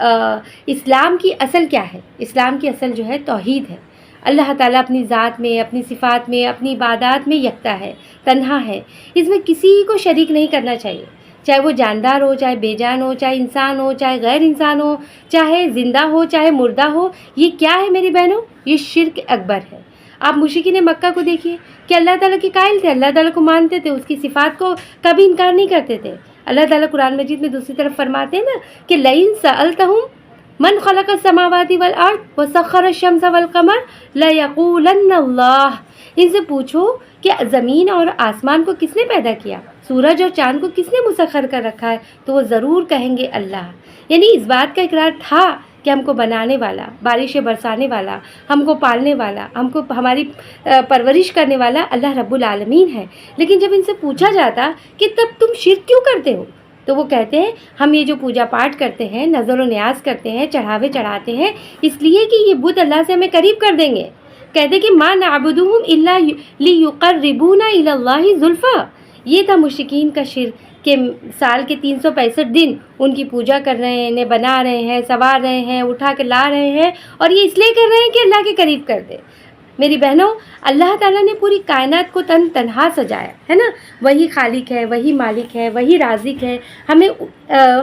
اسلام کی اصل کیا ہے؟ اسلام کی اصل جو ہے توحید ہے۔ اللہ تعالیٰ اپنی ذات میں، اپنی صفات میں، اپنی عبادات میں یکتا ہے، تنہا ہے، اس میں کسی کو شریک نہیں کرنا چاہیے، چاہے وہ جاندار ہو، چاہے بے جان ہو، چاہے انسان ہو، چاہے غیر انسان ہو، چاہے زندہ ہو، چاہے مردہ ہو۔ یہ کیا ہے میری بہنوں؟ یہ شرک اکبر ہے۔ آپ مشرکین مکہ کو دیکھیے کہ اللہ تعالیٰ کے قائل تھے، اللہ تعالیٰ کو مانتے تھے، اس کی صفات کو کبھی انکار نہیں کرتے تھے۔ اللہ تعالیٰ قرآن مجید میں دوسری طرف فرماتے ہیں نا کہ لئن سألتہم من خلق السماوات والارض وسخر الشمس والقمر لیقولن اللہ، ان سے پوچھو کہ زمین اور آسمان کو کس نے پیدا کیا، سورج اور چاند کو کس نے مسخر کر رکھا ہے، تو وہ ضرور کہیں گے اللہ۔ یعنی اس بات کا اقرار تھا کہ ہم کو بنانے والا، بارشیں برسانے والا، ہم کو پالنے والا، ہم کو ہماری پرورش کرنے والا اللہ رب العالمین ہے۔ لیکن جب ان سے پوچھا جاتا کہ تب تم شرک کیوں کرتے ہو، تو وہ کہتے ہیں ہم یہ جو پوجا پاٹ کرتے ہیں، نظر و نیاز کرتے ہیں، چڑھاوے چڑھاتے ہیں، اس لیے کہ یہ بت اللہ سے ہمیں قریب کر دیں گے۔ کہتے کہ ما نعبدہم الا لیقربونا الی اللہ زلفی، یہ تھا مشرکین کا شرک کہ سال کے 365 دن ان کی پوجا کر رہے ہیں، انہیں بنا رہے ہیں، سنوار رہے ہیں، اٹھا کے لا رہے ہیں، اور یہ اس لیے کر رہے ہیں کہ اللہ کے قریب کر دے۔ میری بہنوں، اللہ تعالیٰ نے پوری کائنات کو تنہا سجایا ہے نا، وہی خالق ہے، وہی مالک ہے، وہی رازق ہے،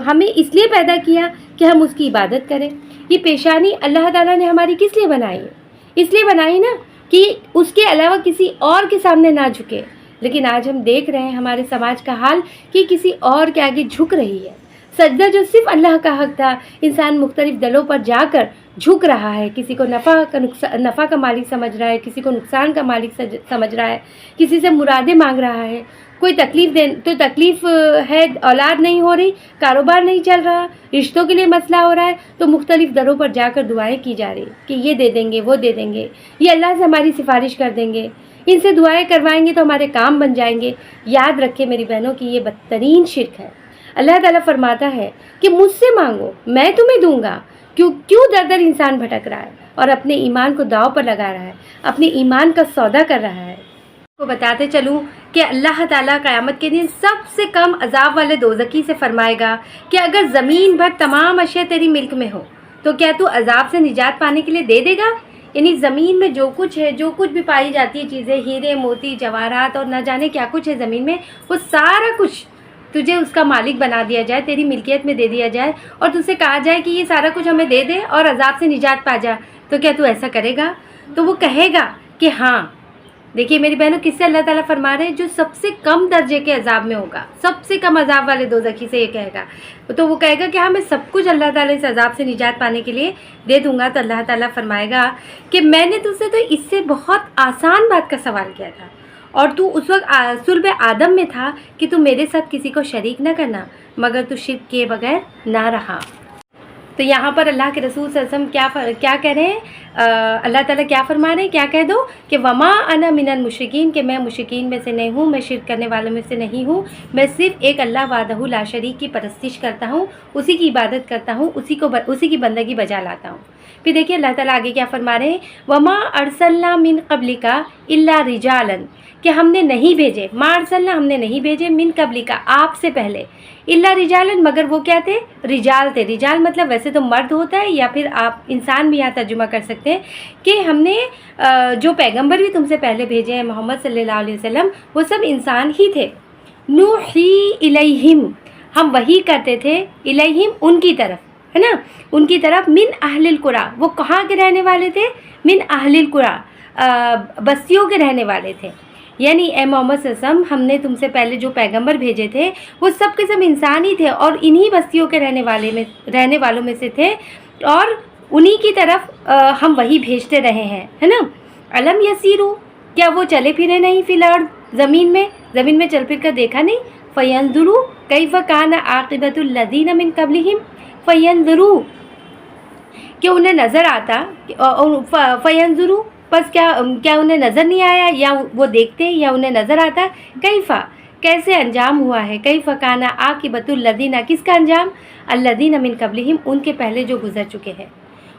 ہمیں اس لیے پیدا کیا کہ ہم اس کی عبادت کریں۔ یہ پیشانی اللہ تعالیٰ نے ہماری کس لیے بنائی ہے؟ اس لیے بنائی نا کہ اس کے علاوہ کسی اور کے سامنے نہ جھکے۔ لیکن آج ہم دیکھ رہے ہیں ہمارے سماج کا حال کہ کسی اور کے آگے جھک رہی ہے۔ سجدہ جو صرف اللہ کا حق تھا، انسان مختلف دلوں پر جا کر جھک رہا ہے، کسی کو نفع کا مالک سمجھ رہا ہے، کسی کو نقصان کا مالک سمجھ رہا ہے، کسی سے مرادیں مانگ رہا ہے، کوئی تکلیف ہے، اولاد نہیں ہو رہی، کاروبار نہیں چل رہا، رشتوں کے لیے مسئلہ ہو رہا ہے، تو مختلف دروں پر جا کر دعائیں کی جا رہی کہ یہ دے دیں گے، وہ دے دیں گے، یہ اللہ سے ہماری سفارش کر دیں گے، ان سے دعائیں کروائیں گے تو ہمارے کام بن جائیں گے۔ یاد رکھیں میری بہنوں کہ یہ بدترین شرک ہے۔ اللہ تعالیٰ فرماتا ہے کہ مجھ سے مانگو، میں تمہیں دوں گا۔ کیوں در در انسان بھٹک رہا ہے اور اپنے ایمان کو داؤ پر لگا رہا ہے، اپنے ایمان کا سودا کر رہا ہے۔ کو بتاتے چلوں کہ اللہ تعالیٰ قیامت کے دن سب سے کم عذاب والے دوزخی سے فرمائے گا کہ اگر زمین بھر تمام اشیاء تیری ملک میں ہو تو کیا تو عذاب سے نجات پانے کے لیے دے دے گا؟ یعنی زمین میں جو کچھ ہے، جو کچھ بھی پائی جاتی ہے چیزیں، ہیرے موتی جواہرات اور نہ جانے کیا کچھ ہے زمین میں، وہ سارا کچھ تجھے اس کا مالک بنا دیا جائے، تیری ملکیت میں دے دیا جائے، اور تجھ سے کہا جائے کہ یہ سارا کچھ ہمیں دے دے اور عذاب سے نجات پا جا، تو کیا تو ایسا کرے گا؟ تو وہ کہے گا کہ ہاں۔ دیکھیے میری بہنوں، کس سے اللہ تعالیٰ فرما رہے ہیں؟ جو سب سے کم درجے کے عذاب میں ہوگا، سب سے کم عذاب والے دوزخی سے یہ کہے گا، تو وہ کہے گا کہ ہاں میں سب کچھ اللہ تعالیٰ اس عذاب سے نجات پانے کے لیے دے دوں گا۔ تو اللہ تعالیٰ فرمائے گا کہ میں نے تجھ سے تو اس سے بہت آسان بات کا سوال کیا تھا، اور تو اس وقت صلب آدم میں تھا کہ تو میرے ساتھ کسی کو شریک نہ کرنا، مگر تو شرک کیے بغیر نہ رہا۔ تو یہاں پر اللہ کے رسول صلی اللہ علیہ وسلم کیا کہہ رہے ہیں؟ اللہ تعالیٰ کیا فرما رہے ہیں؟ کیا کہہ دو کہ وما انا من المشرکین، کہ میں مشرکین میں سے نہیں ہوں، میں شرک کرنے والوں میں سے نہیں ہوں، میں صرف ایک اللہ وحدہ لا شریک کی پرستش کرتا ہوں، اسی کی عبادت کرتا ہوں، اسی کی بندگی بجا لاتا ہوں۔ پھر دیکھیے اللہ تعالیٰ آگے کیا فرما رہے ہیں؟ وما ارسلنا من قبلک الا رجالا، کہ ہم نے نہیں بھیجے، ما ارسلنا ہم نے نہیں بھیجے، من قبلک آپ سے پہلے، الا رجالا مگر وہ کیا تھے؟ رجال تھے۔ رجال مطلب ویسے تو مرد ہوتا ہے، یا پھر آپ انسان بھی یہاں ترجمہ کر سکتے ہیں کہ ہم نے جو پیغمبر بھی تم سے پہلے بھیجے ہیں محمد صلی اللہ علیہ وسلم، وہ سب انسان ہی تھے۔ نوحی الیہم، ہم وحی کرتے تھے، الیہم ان کی طرف، ہے نا، ان کی طرف، من اہل القریٰ، وہ کہاں کے رہنے والے تھے؟ من اہل القریٰ، بستیوں کے رہنے والے تھے۔ یعنی اے محمد صلی اللہ علیہ وسلم، ہم نے تم سے پہلے جو پیغمبر بھیجے تھے وہ سب کے سب انسان ہی تھے، اور انہی بستیوں کے رہنے والوں میں سے تھے، اور انہی کی طرف ہم وہی بھیجتے رہے ہیں، ہے نا۔ علم یسیرو، کیا وہ چلے پھرے نہیں فی الارض، زمین میں چل پھر کر دیکھا نہیں؟ فینظرو کیف کان عاقبۃ الذین من قبلہم، فینظرو کہ انہیں نظر آتا، فینظرو بس کیا انہیں نظر نہیں آیا، یا وہ دیکھتے یا انہیں نظر آتا؟ کیفا، کیسے انجام ہوا ہے، کیف کان عاقبۃ الذین، کس کا انجام؟ الذین من قبلہم، ان کے پہلے جو گزر چکے ہیں۔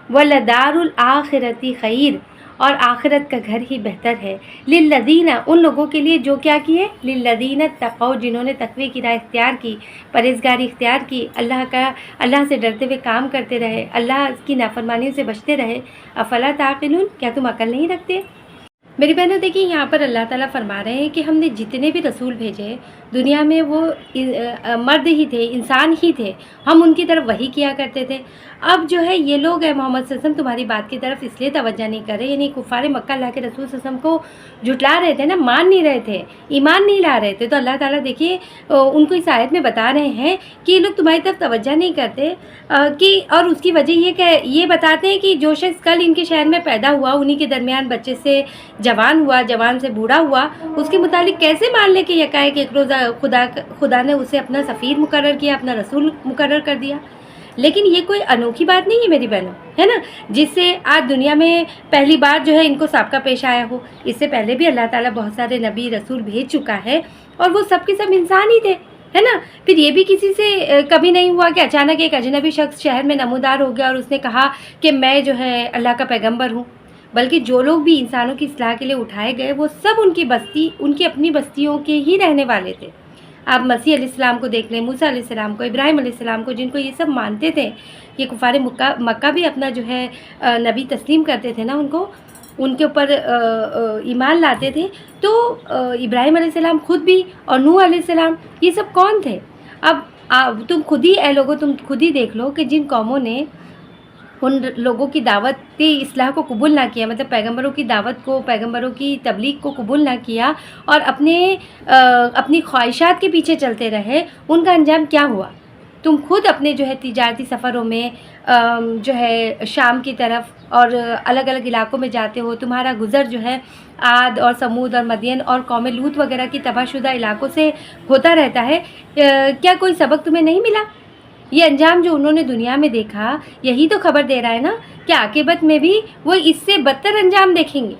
وَلَدَارُ الْآخِرَةِ خَيْرٌ، اور آخرت کا گھر ہی بہتر ہے، للذین، ان لوگوں کے لیے جو کیا کیے، للذین اتقوا، جنہوں نے تقوی کی راہ اختیار کی، پرہیزگاری اختیار کی، اللہ سے ڈرتے ہوئے کام کرتے رہے، اللہ کی نافرمانیوں سے بچتے رہے۔ افلا تعقلون، کیا تم عقل نہیں رکھتے؟ میری بہنوں دیکھیے یہاں پر اللہ تعالیٰ فرما رہے ہیں کہ ہم نے جتنے بھی رسول بھیجے دنیا میں وہ مرد ہی تھے، انسان ہی تھے، ہم ان کی طرف وحی کیا کرتے تھے۔ اب جو ہے یہ لوگ ہیں محمد صلی اللہ علیہ وسلم تمہاری بات کی طرف اس لیے توجہ نہیں کر رہے، یعنی کفار مکہ اللہ کے رسول صلی اللہ علیہ وسلم کو جھٹلا رہے تھے نا، مان نہیں رہے تھے، ایمان نہیں لا رہے تھے، تو اللہ تعالیٰ دیکھیے ان کو اس آیت میں بتا رہے ہیں کہ یہ لوگ تمہاری طرف توجہ نہیں کرتے، کہ اور اس کی وجہ یہ کہ یہ بتاتے ہیں کہ جو شخص کل ان کے شہر میں پیدا ہوا، انہی کے درمیان بچے سے جوان ہوا، جوان سے بوڑھا ہوا، اس کے متعلق کیسے مان لے کہ یکایک ایک روز خدا نے اسے اپنا سفیر مقرر کیا، اپنا رسول مقرر کر دیا۔ لیکن یہ کوئی انوکھی بات نہیں ہے میری بہنوں، ہے نا، جس سے آج دنیا میں پہلی بار جو ہے ان کو سابقہ پیش آیا ہو۔ اس سے پہلے بھی اللہ تعالیٰ بہت سارے نبی رسول بھیج چکا ہے، اور وہ سب کے سب انسان ہی تھے، ہے نا۔ پھر یہ بھی کسی سے کبھی نہیں ہوا کہ اچانک ایک اجنبی شخص شہر میں نمودار ہو گیا اور اس نے کہا کہ میں جو ہے اللہ کا پیغمبر ہوں۔ بلکہ جو لوگ بھی انسانوں کی اصلاح کے لیے اٹھائے گئے وہ سب ان کی اپنی بستیوں کے ہی رہنے والے تھے. آپ مسیح علیہ السلام کو دیکھ لیں، موسیٰ علیہ السلام کو، ابراہیم علیہ السلام کو، جن کو یہ سب مانتے تھے. یہ کفار مکہ بھی اپنا جو ہے نبی تسلیم کرتے تھے نا، ان کے اوپر ایمان لاتے تھے. تو ابراہیم علیہ السلام خود بھی اور نوح علیہ السلام، یہ سب کون تھے؟ اب تم خود ہی تم خود ہی دیکھ لو کہ جن قوموں نے ان لوگوں کی دعوت اصلاح کو قبول نہ کیا، مطلب پیغمبروں کی دعوت کو، پیغمبروں کی تبلیغ کو قبول نہ کیا اور اپنی خواہشات کے پیچھے چلتے رہے، ان کا انجام کیا ہوا؟ تم خود اپنے جو ہے تجارتی سفروں میں جو ہے شام کی طرف اور الگ الگ علاقوں میں جاتے ہو، تمہارا گزر جو ہے عاد اور سمود اور مدین اور قوم لوط وغیرہ کی تباہ شدہ علاقوں سے ہوتا رہتا ہے. کیا کوئی سبق تمہیں نہیں ملا؟ یہ انجام جو انہوں نے دنیا میں دیکھا، یہی تو خبر دے رہا ہے نا کہ عاقبت میں بھی وہ اس سے بدتر انجام دیکھیں گے.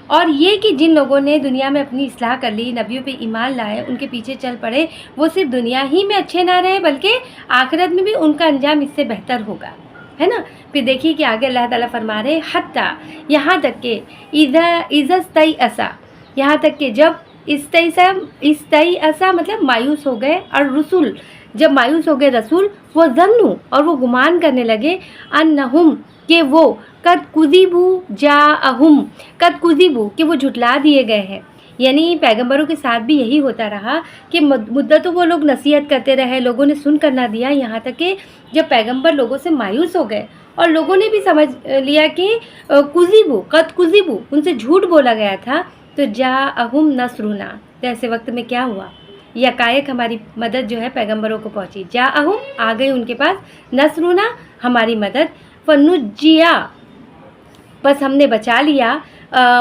اور یہ کہ جن لوگوں نے دنیا میں اپنی اصلاح کر لی، نبیوں پہ ایمان لائے، ان کے پیچھے چل پڑے، وہ صرف دنیا ہی میں اچھے نہ رہے بلکہ آخرت میں بھی ان کا انجام اس سے بہتر ہوگا، ہے نا. پھر دیکھیے کہ آگے اللہ تعالیٰ فرما رہے حتیٰ، یہاں تک کہ اذا استیأسا، یہاں تک کہ جب استیأسا مطلب مایوس ہو گئے، اور رسول جب مایوس ہو گئے رسول، وہ ظنوا اور وہ گمان کرنے لگے، انہم کہ وہ قد کذبوا جاءہم، قد کذبوا کہ وہ جھٹلا دیے گئے ہیں. یعنی پیغمبروں کے ساتھ بھی یہی ہوتا رہا کہ مدتوں وہ لوگ نصیحت کرتے رہے، لوگوں نے سن کر نہ دیا، یہاں تک کہ جب پیغمبر لوگوں سے مایوس ہو گئے اور لوگوں نے بھی سمجھ لیا کہ کذبوا، قد کذبوا، ان سے جھوٹ بولا گیا تھا، تو جاءہم نصرنا، تو ایسے وقت میں کیا ہوا؟ یکایک ہماری مدد جو ہے پیغمبروں کو پہنچی. جاءہم، آ گئی ان کے پاس، نصرنا ہماری مدد، فنجیا بس ہم نے بچا لیا،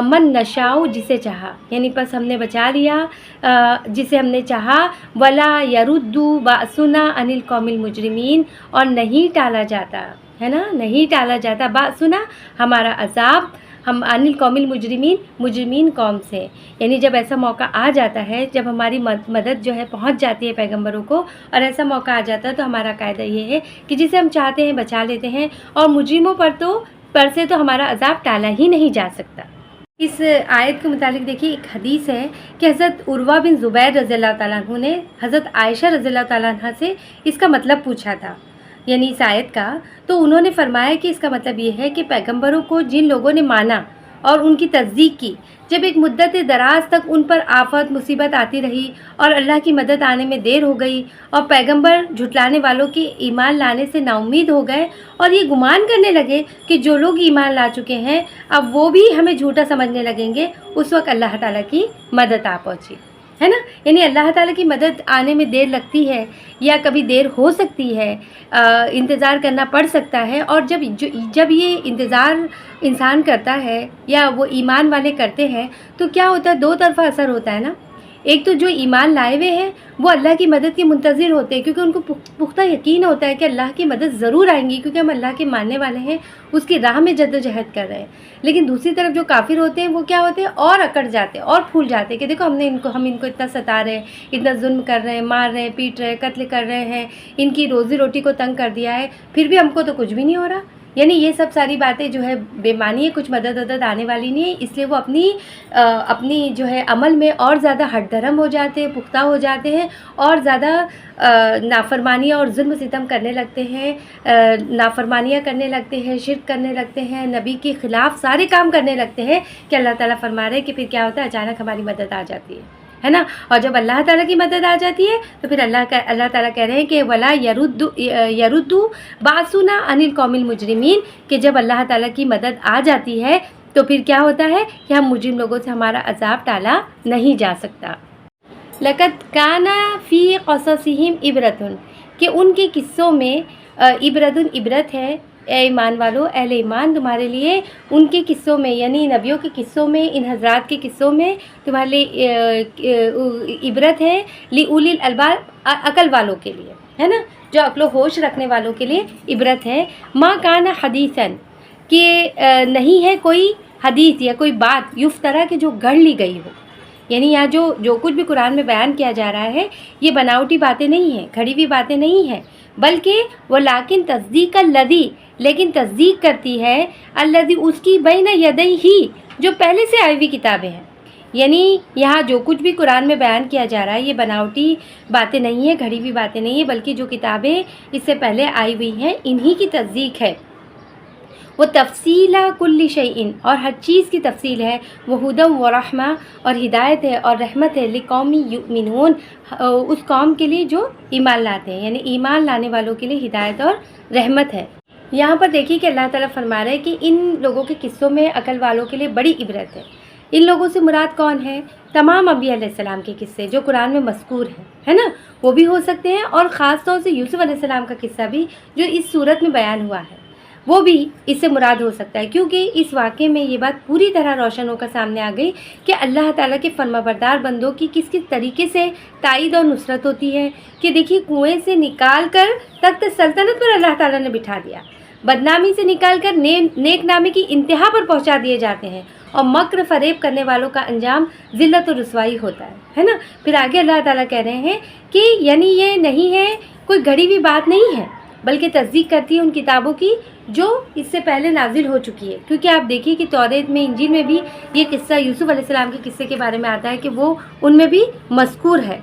من نشاؤ جسے چاہا، یعنی بس ہم نے بچا لیا جسے ہم نے چاہا، ولا یرد باسنا عن القوم المجرمین، اور نہیں ٹالا جاتا، ہے نا، نہیں ٹالا جاتا باسنا ہمارا عذاب، ہم عن القوم المجرمین، مجرمین قوم سے. یعنی جب ایسا موقع آ جاتا ہے، جب ہماری مدد جو ہے پہنچ جاتی ہے پیغمبروں کو، اور ایسا موقع آ جاتا ہے تو ہمارا قاعدہ یہ ہے کہ جسے ہم چاہتے ہیں بچا لیتے ہیں، اور مجرموں پر سے تو ہمارا عذاب ٹالا ہی نہیں جا سکتا. اس آیت کے متعلق دیکھیے ایک حدیث ہے کہ حضرت عروہ بن زبیر رضی اللہ تعالیٰ عنہ نے حضرت عائشہ رضی اللہ تعالیٰ عنہ سے اس کا مطلب پوچھا تھا، یعنی اس آیت کا. تو انہوں نے فرمایا کہ اس کا مطلب یہ ہے کہ پیغمبروں کو جن لوگوں نے مانا اور ان کی تصدیق کی، جب ایک مدت دراز تک ان پر آفت مصیبت آتی رہی اور اللہ کی مدد آنے میں دیر ہو گئی، اور پیغمبر جھٹلانے والوں کی ایمان لانے سے نا امید ہو گئے، اور یہ گمان کرنے لگے کہ جو لوگ ایمان لا چکے ہیں اب وہ بھی ہمیں جھوٹا سمجھنے لگیں گے، اس وقت اللہ تعالیٰ کی مدد آ پہنچی، ہے نا. یعنی اللہ تعالیٰ کی مدد آنے میں دیر لگتی ہے یا کبھی دیر ہو سکتی ہے، انتظار کرنا پڑ سکتا ہے. اور جب یہ انتظار انسان کرتا ہے یا وہ ایمان والے کرتے ہیں تو کیا ہوتا ہے، دو طرفہ اثر ہوتا ہے نا. ایک تو جو ایمان لائے ہوئے ہیں وہ اللہ کی مدد کے منتظر ہوتے ہیں، کیونکہ ان کو پختہ یقین ہوتا ہے کہ اللہ کی مدد ضرور آئیں گی، کیونکہ ہم اللہ کے ماننے والے ہیں، اس کی راہ میں جد و جہد کر رہے ہیں. لیکن دوسری طرف جو کافر ہوتے ہیں وہ کیا ہوتے ہیں، اور اکڑ جاتے ہیں اور پھول جاتے ہیں کہ دیکھو ہم ان کو اتنا ستا رہے ہیں، اتنا ظلم کر رہے ہیں، مار رہے ہیں، پیٹ رہے ہیں، قتل کر رہے ہیں، ان کی روزی روٹی کو تنگ کر دیا ہے، پھر بھی ہم کو تو کچھ بھی نہیں ہو رہا. یعنی یہ سب ساری باتیں جو ہے بے معنی ہے، کچھ مدد آنے والی نہیں ہے. اس لیے وہ اپنی جو ہے عمل میں اور زیادہ ہٹ دھرم ہو جاتے ہیں، پختہ ہو جاتے ہیں، اور زیادہ نافرمانیاں اور ظلم ستم کرنے لگتے ہیں، نافرمانیاں کرنے لگتے ہیں، شرک کرنے لگتے ہیں، نبی کے خلاف سارے کام کرنے لگتے ہیں کہ اللہ تعالیٰ فرما رہے ہیں کہ پھر کیا ہوتا ہے، اچانک ہماری مدد آ جاتی ہے نا. اور جب اللہ تعالیٰ کی مدد آ جاتی ہے تو پھر اللہ تعالیٰ کہہ رہے ہیں کہ ولا یرد باسنا عن القوم المجرمین، کہ جب اللہ تعالیٰ کی مدد آ جاتی ہے تو پھر کیا ہوتا ہے کہ ہم مجرم لوگوں سے ہمارا عذاب ٹالا نہیں جا سکتا. لقد کان فی قصصہم عبرۃ، کہ ان کے قصوں میں عبرت ہے. اے ایمان والو، اہل ایمان، تمہارے لیے ان کے قصوں میں، یعنی نبیوں کے قصوں میں، ان حضرات کے قصوں میں تمہارے لیے عبرت ہے. لأولی الالباب، عقل والوں کے لیے، ہے نا، جو عقل و ہوش رکھنے والوں کے لیے عبرت ہے. ما کان حدیثاً، کہ نہیں ہے کوئی حدیث یا کوئی بات یفترا کہ جو گڑھ لی گئی ہو. یعنی یہاں جو کچھ بھی قرآن میں بیان کیا جا رہا ہے یہ بناوٹی باتیں نہیں ہیں، کھڑی ہوئی باتیں نہیں ہیں، بلکہ وہ لیکن تصدیق الذی، لیکن تصدیق کرتی ہے الذی اس کی بین یدیہ، جو پہلے سے آئی ہوئی کتابیں ہیں۔ یعنی یہاں جو کچھ بھی قرآن میں بیان کیا جا رہا ہے یہ بناوٹی باتیں نہیں ہیں، گھڑی ہوئی باتیں نہیں ہیں، بلکہ جو کتابیں اس سے پہلے آئی ہوئی ہیں انہی کی تصدیق ہے۔ وہ تفصیل کل شیء، اور ہر چیز کی تفصیل ہے، وہ ہدی و رحمہ، اور ہدایت ہے اور رحمت ہے، لقوم یؤمنون، اس قوم کے لیے جو ایمان لاتے ہیں، یعنی ایمان لانے والوں کے لیے ہدایت اور رحمت ہے۔ یہاں پر دیکھیے کہ اللہ تعالیٰ فرما رہا ہے کہ ان لوگوں کے قصوں میں عقل والوں کے لیے بڑی عبرت ہے۔ ان لوگوں سے مراد کون ہے؟ تمام انبیاء علیہ السلام کے قصے جو قرآن میں مذکور ہیں، ہے نا، وہ بھی ہو سکتے ہیں، اور خاص طور سے یوسف علیہ السلام کا قصہ بھی جو اس صورت میں بیان ہوا ہے وہ بھی اس سے مراد ہو سکتا ہے، کیونکہ اس واقعے میں یہ بات پوری طرح روشن ہو کر سامنے آ گئی کہ اللہ تعالیٰ کے فرمانبردار بندوں کی کس کس طریقے سے تائید اور نصرت ہوتی ہے۔ کہ دیکھیے کنویں سے نکال کر تخت سلطنت پر اللہ تعالیٰ نے بٹھا دیا، بدنامی سے نکال کر نیک نامی کی انتہا پر پہنچا دیے جاتے ہیں، اور مکر فریب کرنے والوں کا انجام ذلت و رسوائی ہوتا ہے نا۔ پھر آگے اللہ تعالیٰ کہہ رہے ہیں کہ یعنی یہ نہیں ہے کوئی گھڑی ہوئی بات نہیں ہے، بلکہ تصدیق کرتی ہے ان کتابوں کی جو اس سے پہلے نازل ہو چکی ہے۔ کیونکہ آپ دیکھیے کہ توریت میں، انجیل میں بھی یہ قصہ یوسف علیہ السلام کے قصے کے بارے میں آتا ہے کہ وہ ان میں بھی مذکور ہے،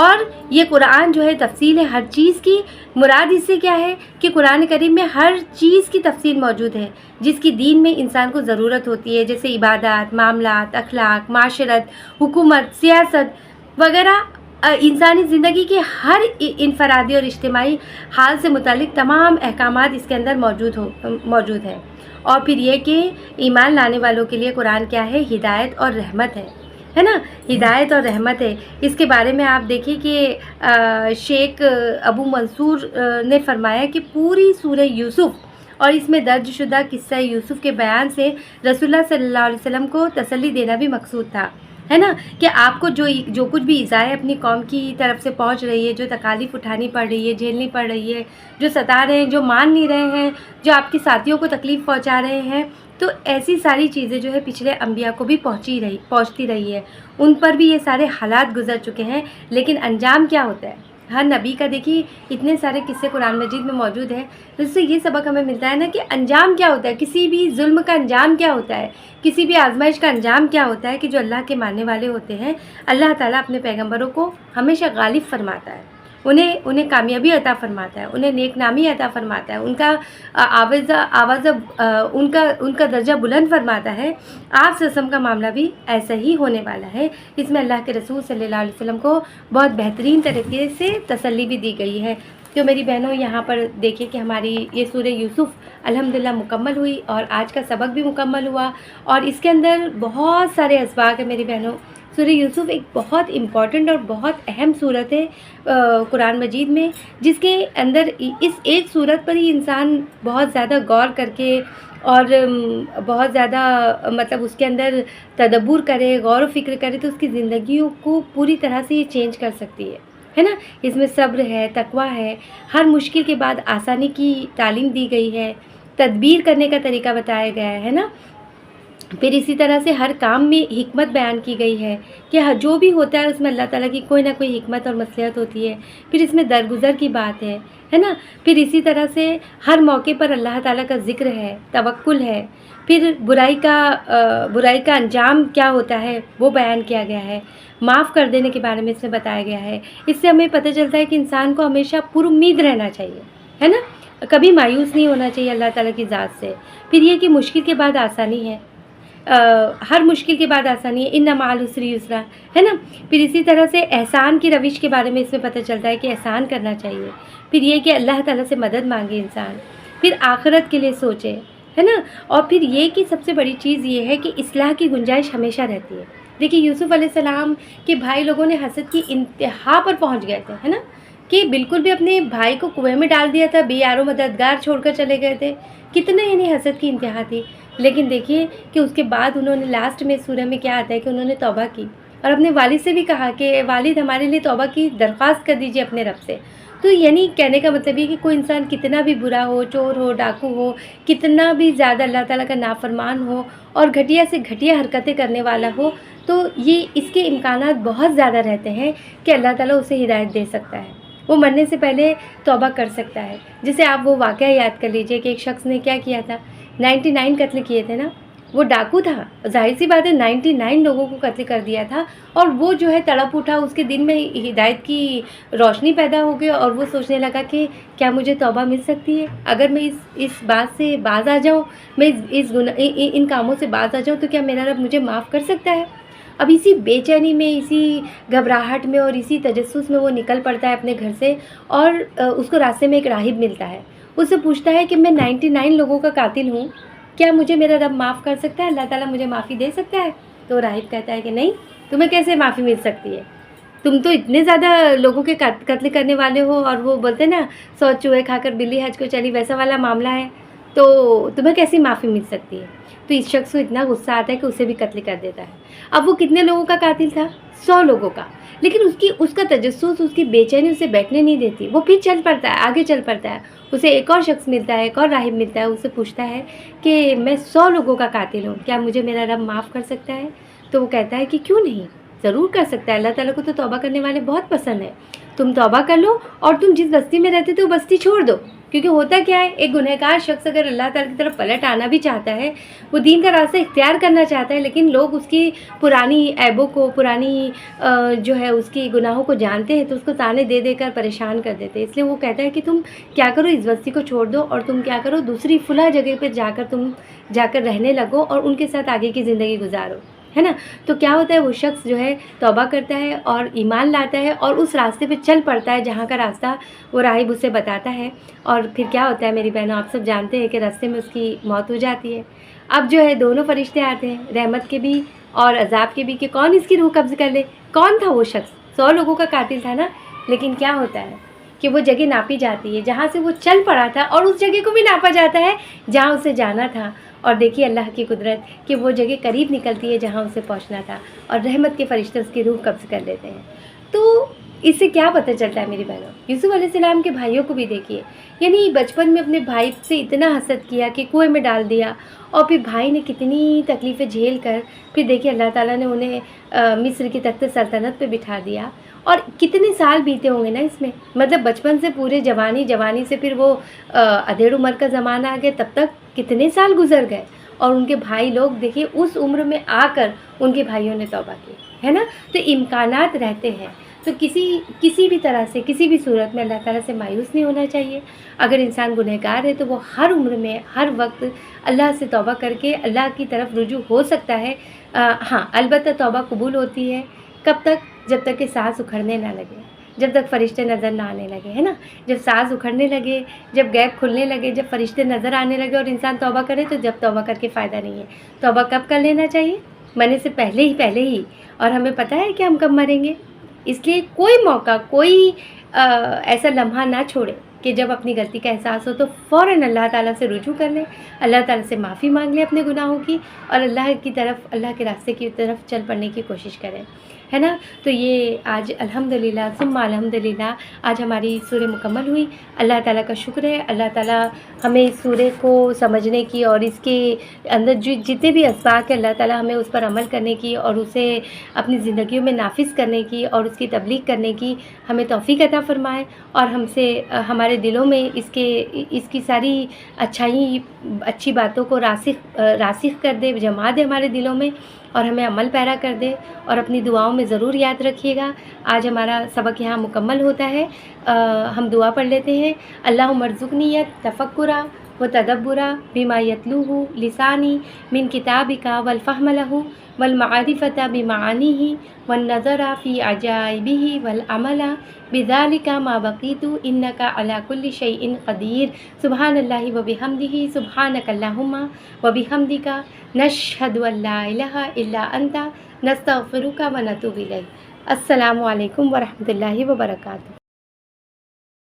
اور یہ قرآن جو ہے تفصیل ہے ہر چیز کی۔ مراد اس سے کیا ہے کہ قرآن کریم میں ہر چیز کی تفصیل موجود ہے جس کی دین میں انسان کو ضرورت ہوتی ہے، جیسے عبادات، معاملات، اخلاق، معاشرت، حکومت، سیاست وغیرہ، انسانی زندگی کے ہر انفرادی اور اجتماعی حال سے متعلق تمام احکامات اس کے اندر موجود ہے۔ اور پھر یہ کہ ایمان لانے والوں کے لیے قرآن کیا ہے؟ ہدایت اور رحمت ہے نا، ہدایت اور رحمت ہے۔ اس کے بارے میں آپ دیکھیں کہ شیخ ابو منصور نے فرمایا کہ پوری سورہ یوسف اور اس میں درج شدہ قصہ یوسف کے بیان سے رسول اللہ صلی اللہ علیہ وسلم کو تسلی دینا بھی مقصود تھا، ہے نا، کہ آپ کو جو کچھ بھی ایذائیں اپنی قوم کی طرف سے پہنچ رہی ہے، جو تکالیف اٹھانی پڑ رہی ہے، جھیلنی پڑ رہی ہے، جو ستا رہے ہیں، جو مان نہیں رہے ہیں، جو آپ کے ساتھیوں کو تکلیف پہنچا رہے ہیں، تو ایسی ساری چیزیں جو ہے پچھلے انبیاء کو بھی پہنچتی رہی ہے، ان پر بھی یہ سارے حالات گزر چکے ہیں، لیکن انجام کیا ہوتا ہے؟ ہر نبی کا دیکھیے اتنے سارے قصے قرآن مجید میں موجود ہیں، تو اس سے یہ سبق ہمیں ملتا ہے نا کہ انجام کیا ہوتا ہے، کسی بھی ظلم کا انجام کیا ہوتا ہے، کسی بھی آزمائش کا انجام کیا ہوتا ہے، کہ جو اللہ کے ماننے والے ہوتے ہیں اللہ تعالیٰ اپنے پیغمبروں کو ہمیشہ غالب فرماتا ہے، انہیں کامیابی عطا فرماتا ہے، انہیں نیک نامی عطا فرماتا ہے، ان کا درجہ بلند فرماتا ہے۔ آپ سسم کا معاملہ بھی ایسا ہی ہونے والا ہے۔ اس میں اللہ کے رسول صلی اللہ علیہ وسلم کو بہت بہترین طریقے سے تسلی بھی دی گئی ہے۔ تو میری بہنوں یہاں پر دیکھیں کہ ہماری یہ سورہ یوسف الحمدللہ مکمل ہوئی، اور آج کا سبق بھی مکمل ہوا، اور اس کے اندر بہت سارے اسباق ہیں میری بہنوں۔ سورہ یوسف ایک بہت امپورٹنٹ اور بہت اہم صورت ہے قرآن مجید میں، جس کے اندر اس ایک صورت پر ہی انسان بہت زیادہ غور کر کے اور بہت زیادہ مطلب اس کے اندر تدبر کرے، غور و فکر کرے، تو اس کی زندگیوں کو پوری طرح سے یہ چینج کر سکتی ہے نا۔ اس میں صبر ہے، تقویٰ ہے، ہر مشکل کے بعد آسانی کی تعلیم دی گئی ہے، تدبیر کرنے کا طریقہ بتایا گیا ہے نا۔ پھر اسی طرح سے ہر کام میں حکمت بیان کی گئی ہے کہ جو بھی ہوتا ہے اس میں اللہ تعالیٰ کی کوئی نہ کوئی حکمت اور مصلحت ہوتی ہے۔ پھر اس میں درگزر کی بات ہے نا۔ پھر اسی طرح سے ہر موقع پر اللہ تعالیٰ کا ذکر ہے، توکل ہے۔ پھر برائی کا انجام کیا ہوتا ہے وہ بیان کیا گیا ہے، معاف کر دینے کے بارے میں اس میں بتایا گیا ہے۔ اس سے ہمیں پتہ چلتا ہے کہ انسان کو ہمیشہ پر امید رہنا چاہیے، ہے نا، کبھی مایوس نہیں ہونا چاہیے اللہ تعالیٰ کی ذات سے۔ پھر یہ کہ مشکل کے بعد آسانی ہے، ہر مشکل کے بعد آسانی ہے، ان مع العسر یسرا، ہے نا۔ پھر اسی طرح سے احسان کی روش کے بارے میں اس میں پتہ چلتا ہے کہ احسان کرنا چاہیے۔ پھر یہ کہ اللہ تعالیٰ سے مدد مانگے انسان، پھر آخرت کے لیے سوچے، ہے نا۔ اور پھر یہ کہ سب سے بڑی چیز یہ ہے کہ اصلاح کی گنجائش ہمیشہ رہتی ہے۔ دیکھیے یوسف علیہ السلام کے بھائی لوگوں نے حسد کی انتہا پر پہنچ گئے تھے، ہے نا، کہ بالکل بھی اپنے بھائی کو کنویں میں ڈال دیا تھا، بے یار و مددگار چھوڑ کر چلے گئے تھے، کتنے یعنی حسد کی انتہا تھی۔ لیکن دیکھیے کہ اس کے بعد انہوں نے لاسٹ میں سورہ میں کیا آتا ہے کہ انہوں نے توبہ کی، اور اپنے والد سے بھی کہا کہ والد ہمارے لیے توبہ کی درخواست کر دیجیے اپنے رب سے۔ تو یعنی کہنے کا مطلب یہ کہ کوئی انسان کتنا بھی برا ہو، چور ہو، ڈاکو ہو، کتنا بھی زیادہ اللہ تعالیٰ کا نافرمان ہو اور گھٹیا سے گھٹیا حرکتیں کرنے والا ہو، تو یہ اس کے امکانات بہت زیادہ رہتے ہیں کہ اللہ تعالیٰ اسے ہدایت دے سکتا ہے، وہ مرنے سے پہلے توبہ کر سکتا ہے۔ جیسے آپ وہ واقعہ یاد کر لیجئے کہ ایک شخص نے کیا کیا تھا، 99 قتل کیے تھے نا، وہ ڈاکو تھا، ظاہر سی بات ہے 99 لوگوں کو قتل کر دیا تھا، اور وہ جو ہے تڑپ اٹھا، اس کے دل میں ہدایت کی روشنی پیدا ہو گئی اور وہ سوچنے لگا کہ کیا مجھے توبہ مل سکتی ہے؟ اگر میں اس بات سے باز آ جاؤں، میں ان کاموں سے باز آ جاؤں تو کیا میرا رب مجھے معاف کر سکتا ہے؟ اب اسی بے چینی میں، اسی گھبراہٹ میں اور اسی تجسس میں وہ نکل پڑتا ہے اپنے گھر سے، اور اس کو راستے میں ایک راہب ملتا ہے، اس سے پوچھتا ہے کہ میں 99 لوگوں کا قاتل ہوں، کیا مجھے میرا رب معاف کر سکتا ہے؟ اللہ تعالیٰ مجھے معافی دے سکتا ہے؟ تو راہب کہتا ہے کہ نہیں، تمہیں کیسے معافی مل سکتی ہے؟ تم تو اتنے زیادہ لوگوں کے قتل کرنے والے ہو، اور وہ بولتے نا 100 چوہے کھا کر بلی حج کو چلی، ویسا والا معاملہ ہے، تو تمہیں کیسی معافی مل سکتی ہے؟ تو اس شخص کو اتنا غصہ آتا ہے کہ اسے بھی قتل کر دیتا ہے۔ اب وہ کتنے لوگوں کا قاتل تھا؟ 100 لوگوں کا، لیکن اس کا تجسس، اس کی بے چینی اسے بیٹھنے نہیں دیتی، وہ پھر چل پڑتا ہے، آگے چل پڑتا ہے۔ اسے ایک اور شخص ملتا ہے، ایک اور راہب ملتا ہے، اسے پوچھتا ہے کہ میں 100 لوگوں کا قاتل ہوں، کیا مجھے میرا رب معاف کر سکتا ہے؟ تو وہ کہتا ہے کہ کیوں نہیں، ضرور کر سکتا ہے، اللہ تعالیٰ کو تو توبہ کرنے والے بہت پسند ہے، تم توبہ کر لو اور تم جس بستی میں رہتے تھے وہ بستی چھوڑ دو، کیونکہ ہوتا کیا ہے، ایک گنہگار شخص اگر اللہ تعالیٰ کی طرف پلٹ آنا بھی چاہتا ہے، وہ دین کا راستہ اختیار کرنا چاہتا ہے، لیکن لوگ اس کی پرانی عیبوں کو، پرانی جو ہے اس کی گناہوں کو جانتے ہیں، تو اس کو تانے دے دے کر پریشان کر دیتے ہیں۔ اس لیے وہ کہتا ہے کہ تم کیا کرو، اس بستی کو چھوڑ دو اور تم کیا کرو، دوسری فلاں جگہ پہ جا کر رہنے لگو اور ان کے ساتھ آگے کی زندگی گزارو، ہے نا۔ تو کیا ہوتا ہے، وہ شخص جو ہے توبہ کرتا ہے اور ایمان لاتا ہے اور اس راستے پہ چل پڑتا ہے جہاں کا راستہ وہ راہب اسے بتاتا ہے، اور پھر کیا ہوتا ہے میری بہنوں، آپ سب جانتے ہیں کہ راستے میں اس کی موت ہو جاتی ہے۔ اب جو ہے دونوں فرشتے آتے ہیں، رحمت کے بھی اور عذاب کے بھی، کہ کون اس کی روح قبض کر لے۔ کون تھا وہ شخص؟ 100 لوگوں کا قاتل تھا نا، لیکن کیا ہوتا ہے کہ وہ جگہ ناپی جاتی ہے جہاں سے وہ چل پڑا تھا، اور اس جگہ کو بھی ناپا جاتا ہے جہاں اسے جانا تھا، اور دیکھیے اللہ کی قدرت کہ وہ جگہ قریب نکلتی ہے جہاں اسے پہنچنا تھا، اور رحمت کے فرشتے اس کی روح قبض کر لیتے ہیں۔ تو اس سے کیا پتہ چلتا ہے میری بہنوں، یوسف علیہ السلام کے بھائیوں کو بھی دیکھیے، یعنی بچپن میں اپنے بھائی سے اتنا حسد کیا کہ کنویں میں ڈال دیا، اور پھر بھائی نے کتنی تکلیفیں جھیل کر پھر دیکھیے اللہ تعالیٰ نے انہیں مصر کی تخت سلطنت پہ بٹھا دیا، اور کتنے سال بیتے ہوں گے نا اس میں، مطلب بچپن سے پورے جوانی سے پھر وہ ادھیڑ عمر کا زمانہ آ گیا، تب تک کتنے سال گزر گئے، اور ان کے بھائی لوگ دیکھیے اس عمر میں آ کر ان کے بھائیوں نے توبہ کی، ہے نا۔ تو امکانات رہتے ہیں، تو کسی بھی طرح سے، کسی بھی صورت میں اللہ تعالیٰ سے مایوس نہیں ہونا چاہیے۔ اگر انسان گنہگار ہے تو وہ ہر عمر میں، ہر وقت اللہ سے توبہ کر کے اللہ کی طرف رجوع ہو سکتا ہے۔ ہاں، البتہ توبہ قبول ہوتی ہے کب تک؟ جب تک کہ سانس اکھڑنے نہ لگے، جب تک فرشتے نظر نہ آنے لگے، ہے نا۔ جب سانس اکھڑنے لگے، جب گیپ کھلنے لگے، جب فرشتے نظر آنے لگے اور انسان توبہ کرے، تو جب توبہ کر کے فائدہ نہیں ہے۔ توبہ کب کر لینا چاہیے؟ مرنے سے پہلے ہی، اور ہمیں پتہ ہے کہ ہم کب مریں گے، اس لیے کوئی موقع، کوئی ایسا لمحہ نہ چھوڑے کہ جب اپنی غلطی کا احساس ہو تو فوراً اللہ تعالیٰ سے رجوع کر لیں، اللہ تعالیٰ سے معافی مانگ لیں اپنے گناہوں کی، اور اللہ کے راستے کی طرف چل پڑنے کی کوشش کریں، ہے نا۔ تو یہ آج الحمدللہ ثم الحمدللہ آج ہماری سورہ مکمل ہوئی۔ اللہ تعالیٰ کا شکر ہے، اللہ تعالیٰ ہمیں اس سورہ کو سمجھنے کی اور اس کے اندر جتنے بھی اسباق ہیں، اللہ تعالیٰ ہمیں اس پر عمل کرنے کی اور اسے اپنی زندگیوں میں نافذ کرنے کی اور اس کی تبلیغ کرنے کی ہمیں توفیق عطا فرمائے، اور ہم سے ہمارے دلوں میں اس کی ساری اچھی باتوں کو راسخ کر دے، جما دے ہمارے دلوں میں، اور ہمیں عمل پیرا کر دے، اور اپنی دعاؤں میں ضرور یاد رکھیے گا۔ آج ہمارا سبق یہاں مکمل ہوتا ہے، ہم دعا پڑھ لیتے ہیں۔ اللہم ارزقنی تفکرا و تدبرا بما یتلوہ لسانی من کتابک والفہم لہ والمعرفۃ بمعانیہ والنظر فی عجائبہ والعمل بذلک ما بقیت انک علی کل شیء قدیر۔ سبحان اللہ وبحمدہ، سبحانک اللہم وبحمدک، نشہد ان لا الہ الا انت، نستغفرک ونتوب الیک۔ السلام علیکم ورحمۃ اللہ وبرکاتہ۔